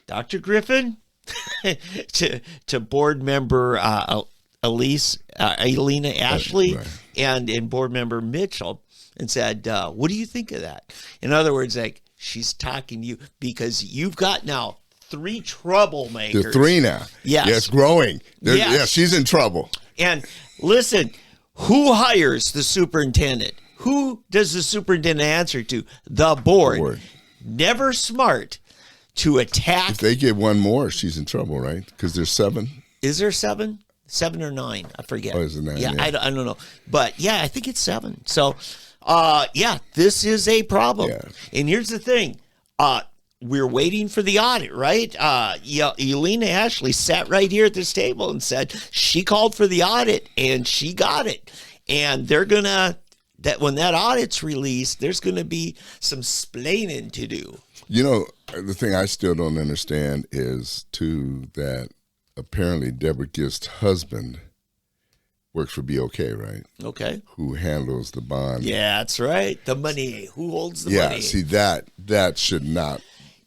Dr. Griffin, to board member Elena Ashley, and board member Mitchell, and said, what do you think of that? In other words, like, she's talking to you because you've got now 3 troublemakers. There's 3 now. Yes. Yes, growing. Yes. Yeah, she's in trouble. And listen, who hires the superintendent? Who does the superintendent answer to? The board. Never smart to attack. If they get one more, she's in trouble, right? Because there's 7. Is there 7? 7 or 9? I forget. Oh, is it 9? Yeah, yeah. I don't know. But yeah, I think it's 7. So Yeah, this is a problem. Yeah. And here's the thing. We're waiting for the audit, right? Elena Ashley sat right here at this table and said she called for the audit and she got it. And they're going to, that when that audit's released, there's going to be some splaining to do. You know, the thing I still don't understand is, too, that apparently Deborah Gist's husband works for BOK, right? Okay. Who handles the bond. Yeah, that's right. The money. Who holds the money? Yeah, see, that should not.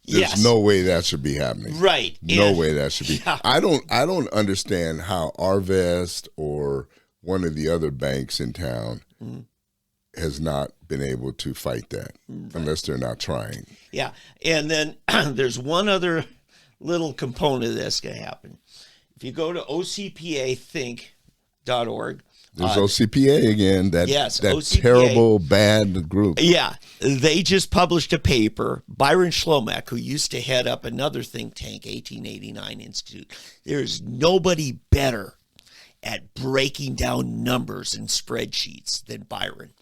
There's Yes. no way that should be happening. Right. No And- way that should be. Yeah. I don't understand how Arvest or one of the other banks in town has not been able to fight that unless they're not trying. Yeah. And then there's one other little component of this going to happen. If you go to ocpathink.org. There's OCPA again, that OCPA. terrible, bad group. Yeah, they just published a paper. Byron Schlomack, who used to head up another think tank, 1889 Institute. There's nobody better at breaking down numbers and spreadsheets than Byron.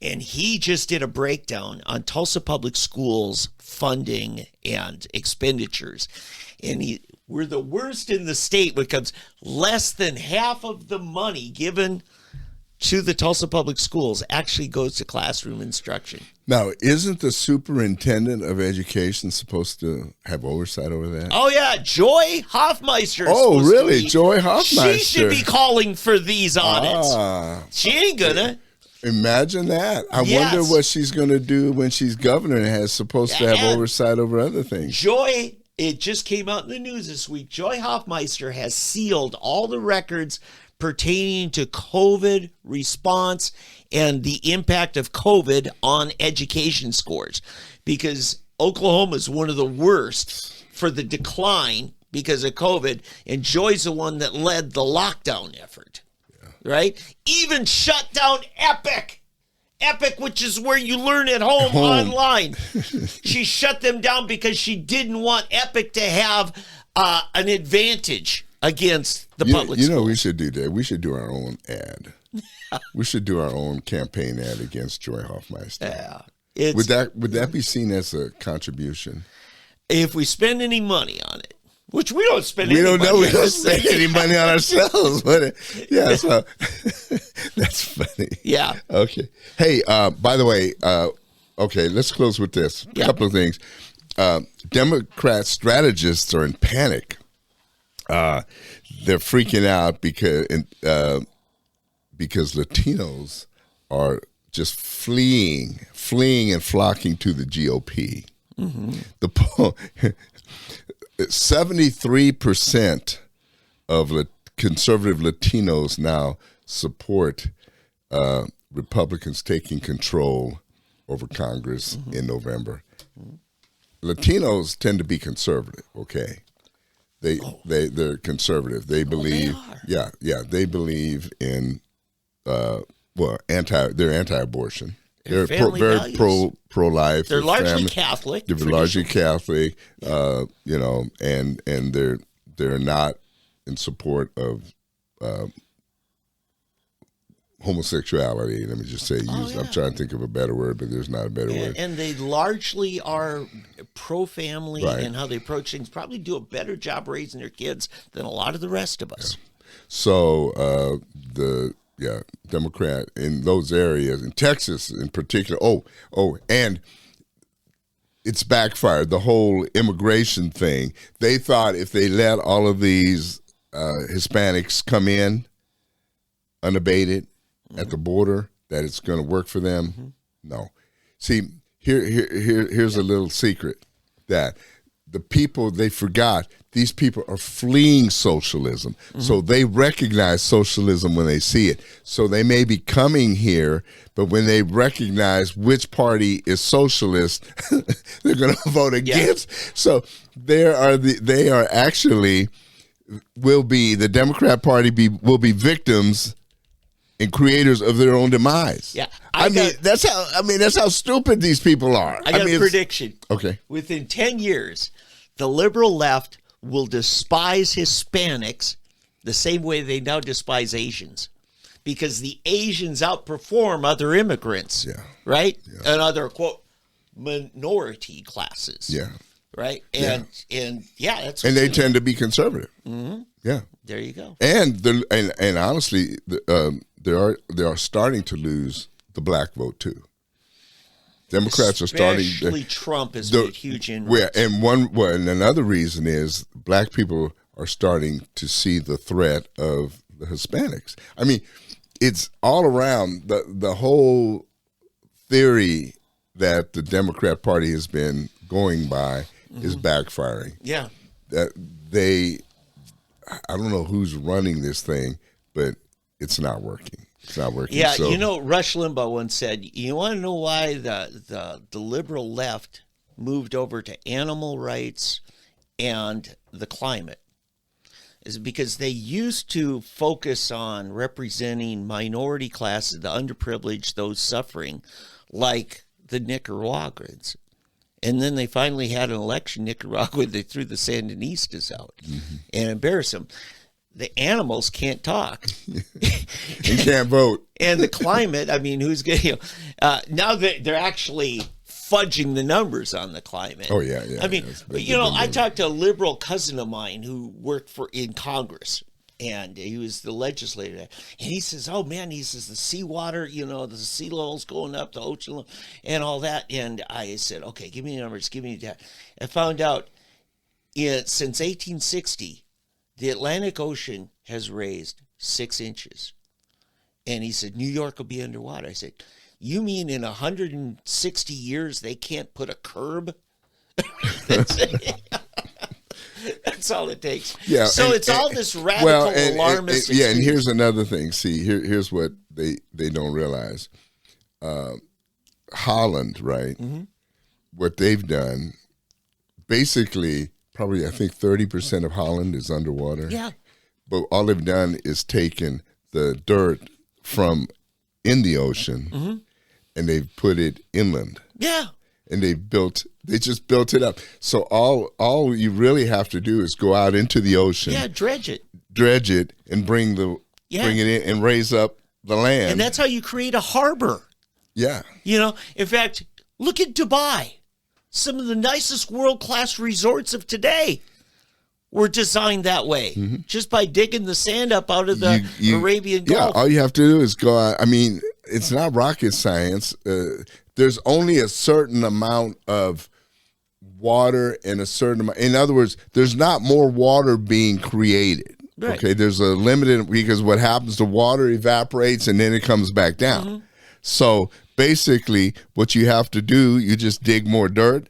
And he just did a breakdown on Tulsa Public Schools funding and expenditures. And we're the worst in the state when it comes less than half of the money given to the Tulsa Public Schools actually goes to classroom instruction. Now, isn't the superintendent of education supposed to have oversight over that? Oh, yeah, Joy Hoffmeister. is Oh, supposed to really? be- Joy Hoffmeister. She should be calling for these audits. She ain't gonna. Imagine that. I Yes. wonder what she's going to do when she's governor and has supposed to have And- oversight over other things. Joy, it just came out in the news this week. Joy Hoffmeister has sealed all the records pertaining to COVID response and the impact of COVID on education scores, because Oklahoma is one of the worst for the decline because of COVID, and Joy's the one that led the lockdown effort, right? Even shut down Epic, which is where you learn at home. Online. She shut them down because she didn't want Epic to have an advantage against the public You know, schools. we should do that. We should do our own ad. We should do our own campaign ad against Joy Hoffmeister. Yeah. It's, Would that be seen as a contribution? if we spend any money on it, which we don't spend We any don't money know. We on don't this spend thing. any money on ourselves. But yeah, so that's funny. Yeah. Okay. Hey, by the way, okay, let's close with this. A Yeah. couple of things. Democrat strategists are in panic. They're freaking out because Latinos are just fleeing and flocking to the GOP. The 73% of conservative Latinos now support Republicans taking control over Congress in November. Latinos tend to be conservative. Okay, they're conservative. They believe, they believe in they're anti-abortion. They're family very values. pro-life. They're largely family- Catholic. They're largely Catholic, and they're not in support of homosexuality. Let me just say, I'm trying to think of a better word, but there's not a better word. And they largely are pro-family Right. and how they approach things. Probably do a better job raising their kids than a lot of the rest of us. So Democrat in those areas, in Texas in particular. And it's backfired. The whole immigration thing. They thought if they let all of these Hispanics come in unabated at the border, that it's going to work for them. No. See, here's a little secret that the people, they forgot, these people are fleeing socialism. So they recognize socialism when they see it. So they may be coming here, but when they recognize which party is socialist, they're going to vote against. So the Democrat Party will be victims and creators of their own demise. Yeah. That's how stupid these people are. I got a prediction. Okay. Within 10 years, the liberal left will despise Hispanics the same way they now despise Asians. because the Asians outperform other immigrants, right? Yeah. And other, quote, minority classes. Yeah. Right? And that's and they tend to be conservative. Mm-hmm. Yeah. There you go. And honestly, they are starting to lose the black vote too. Democrats Especially are starting. Trump has made huge inroads. And another reason is black people are starting to see the threat of the Hispanics. I mean, it's all around the whole theory that the Democrat Party has been going by is backfiring. Yeah. That I don't know who's running this thing, but it's not working. It's not working. Yeah, so, Rush Limbaugh once said, you want to know why the liberal left moved over to animal rights and the climate? Is because they used to focus on representing minority classes, the underprivileged, those suffering, like the Nicaraguans. And then they finally had an election in Nicaragua. They threw the Sandinistas out and embarrassed them. The animals can't talk. and can't vote. And the climate, I mean, who's going to, now they're actually fudging the numbers on the climate. Oh, yeah. I mean, I talked to a liberal cousin of mine who worked in Congress, and he was the legislator. And he says, oh, man, he says the seawater, the sea level's going up, the ocean, and all that. And I said, okay, give me the numbers, give me that. I found out since 1860, the Atlantic Ocean has raised 6 inches. And he said, New York will be underwater. I said, you mean in 160 years they can't put a curb? That's all it takes. Yeah. So it's all this radical alarmist. And here's another thing. See, here's what they don't realize. Holland, right? Mm-hmm. What they've done, basically, probably I think 30% of Holland is underwater. Yeah. But all they've done is taken the dirt from in the ocean and they've put it inland. Yeah. And they just built it up. So all you really have to do is go out into the ocean. Yeah, dredge it, and bring it in and raise up the land. And that's how you create a harbor. Yeah. In fact, look at Dubai. Some of the nicest world-class resorts of today were designed that way, just by digging the sand up out of the Arabian Gulf. Yeah, all you have to do is go out. I mean, it's not rocket science. There's only a certain amount of water and a certain amount. In other words, there's not more water being created. Right. Okay, there's a limited, because what happens, the water evaporates and then it comes back down. So basically, what you have to do, you just dig more dirt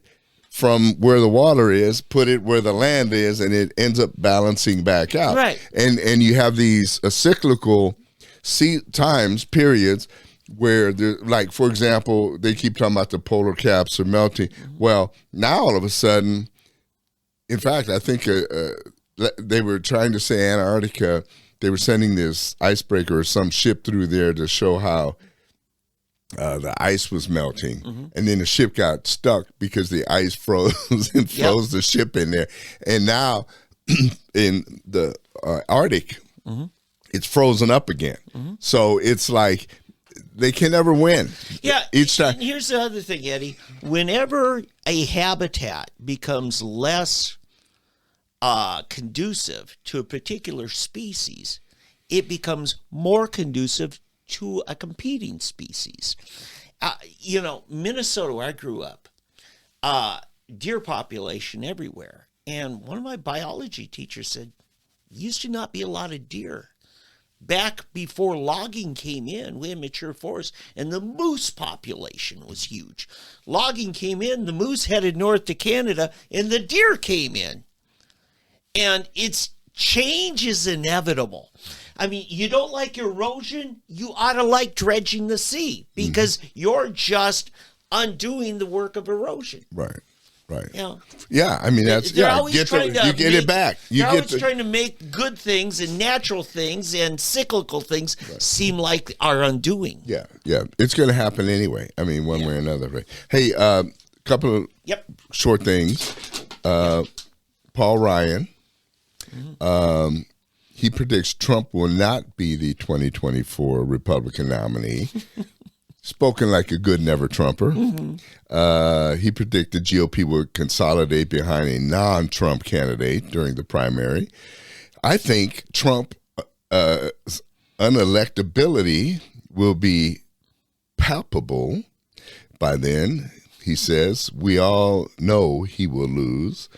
from where the water is, put it where the land is, and it ends up balancing back out. Right. And you have these cyclical periods where, like, for example, they keep talking about the polar caps are melting. Well, now all of a sudden, in fact, I think they were trying to say Antarctica, they were sending this icebreaker or some ship through there to show how the ice was melting, and then the ship got stuck because the ice froze and froze the ship in there. And now in the Arctic, it's frozen up again. So it's like they can never win. Yeah. Each time. And here's the other thing, Eddie. Whenever a habitat becomes less conducive to a particular species, it becomes more conducive to a competing species. Minnesota, where I grew up, deer population everywhere. And one of my biology teachers said, used to not be a lot of deer. Back before logging came in, we had mature forests, and the moose population was huge. Logging came in, the moose headed north to Canada, and the deer came in. And change is inevitable. I mean, you don't like erosion, you ought to like dredging the sea, because you're just undoing the work of erosion. Right. Yeah. Yeah, I mean, that's, you get it back. They're always trying to make good things and natural things and cyclical things seem like our undoing. Yeah. It's going to happen anyway. I mean, one way or another. Right? Hey, couple of short things. Paul Ryan, he predicts Trump will not be the 2024 Republican nominee. Spoken like a good never-Trumper. He predicted GOP would consolidate behind a non-Trump candidate during the primary. I think Trump's unelectability will be palpable by then. He says, we all know he will lose.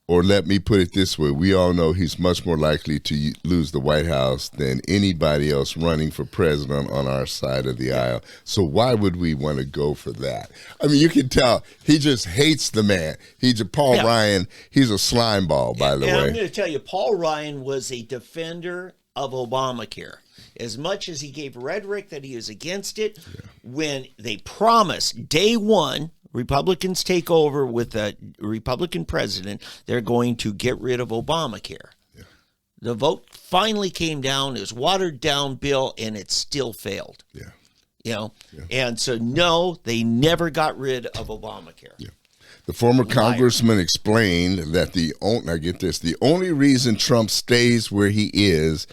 Or let me put it this way, we all know he's much more likely to lose the White House than anybody else running for president on our side of the aisle. So why would we want to go for that? I mean, you can tell he just hates the man. Paul Ryan, he's a slime ball, by the way. I'm going to tell you, Paul Ryan was a defender of Obamacare. As much as he gave rhetoric that he was against it, when they promised day one, Republicans take over with a Republican president, they're going to get rid of Obamacare. Yeah. The vote finally came down. It was a watered down bill, and it still failed. Yeah. You know, and so no, they never got rid of Obamacare. Yeah. The former congressman explained that the only reason Trump stays where he is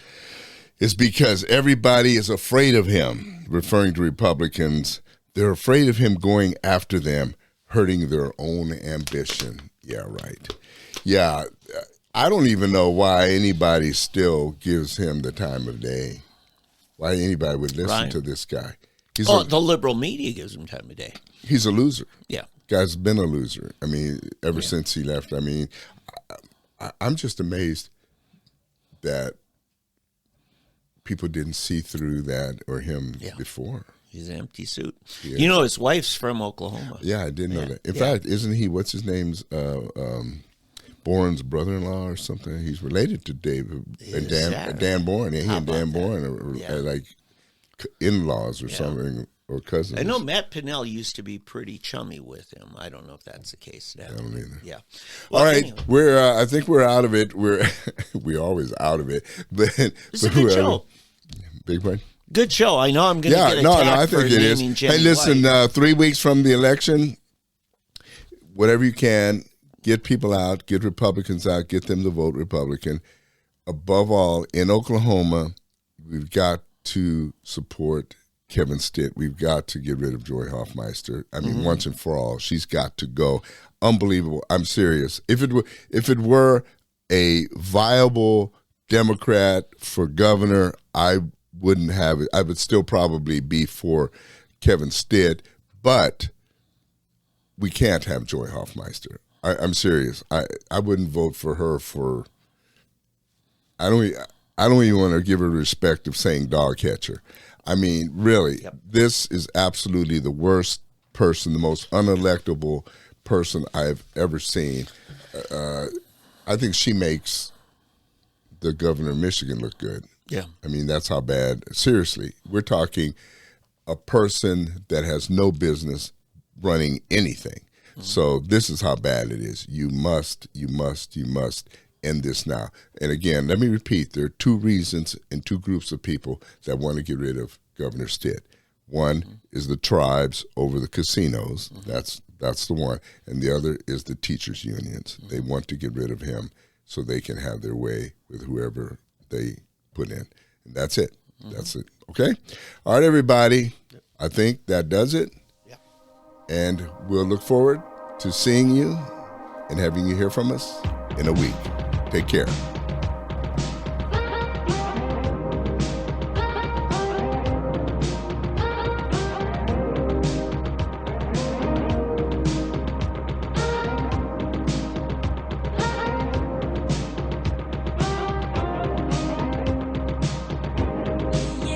because everybody is afraid of him, referring to Republicans. They're afraid of him going after them, hurting their own ambition. Yeah, right. Yeah, I don't even know why anybody still gives him the time of day. Why anybody would listen to this guy. The liberal media gives him time of day. He's a loser. Yeah. Guy's been a loser. I mean, ever since he left. I mean, I'm just amazed that people didn't see through that or him before. He's an empty suit. Yeah. You know, his wife's from Oklahoma. Yeah, I didn't know that. In fact, isn't he, what's his name's, Bourne's brother-in-law or something? He's related to David and Dan Bourne. Yeah, he and Dan Bourne are like in-laws or something, or cousins. I know Matt Pinnell used to be pretty chummy with him. I don't know if that's the case now. I don't either. Yeah. Well, all right, anyway. I think we're out of it. We're always out of it. But it's a good show. Big one. Good show. I know I'm going to get attacked I think it is. Hey, listen, 3 weeks from the election, whatever you can, get people out, get Republicans out, get them to vote Republican. Above all, in Oklahoma, we've got to support Kevin Stitt. We've got to get rid of Joy Hoffmeister. I mean, once and for all, she's got to go. Unbelievable. I'm serious. If it were a viable Democrat for governor, I wouldn't have it. I would still probably be for Kevin Stitt, but we can't have Joy Hoffmeister. I'm serious. I wouldn't vote for her for. I don't even want to give her respect of saying dog catcher. I mean, really, this is absolutely the worst person, the most unelectable person I've ever seen. I think she makes the governor of Michigan look good. Yeah. I mean, that's how bad. Seriously, we're talking a person that has no business running anything. So this is how bad it is. You must end this now. And again, let me repeat, there are two reasons and two groups of people that want to get rid of Governor Stitt. One is the tribes over the casinos. That's the one. And the other is the teachers' unions. They want to get rid of him so they can have their way with whoever they put in. And that's it. That's it. Okay? All right, everybody. I think that does it. Yeah. And we'll look forward to seeing you and having you hear from us in a week. Take care.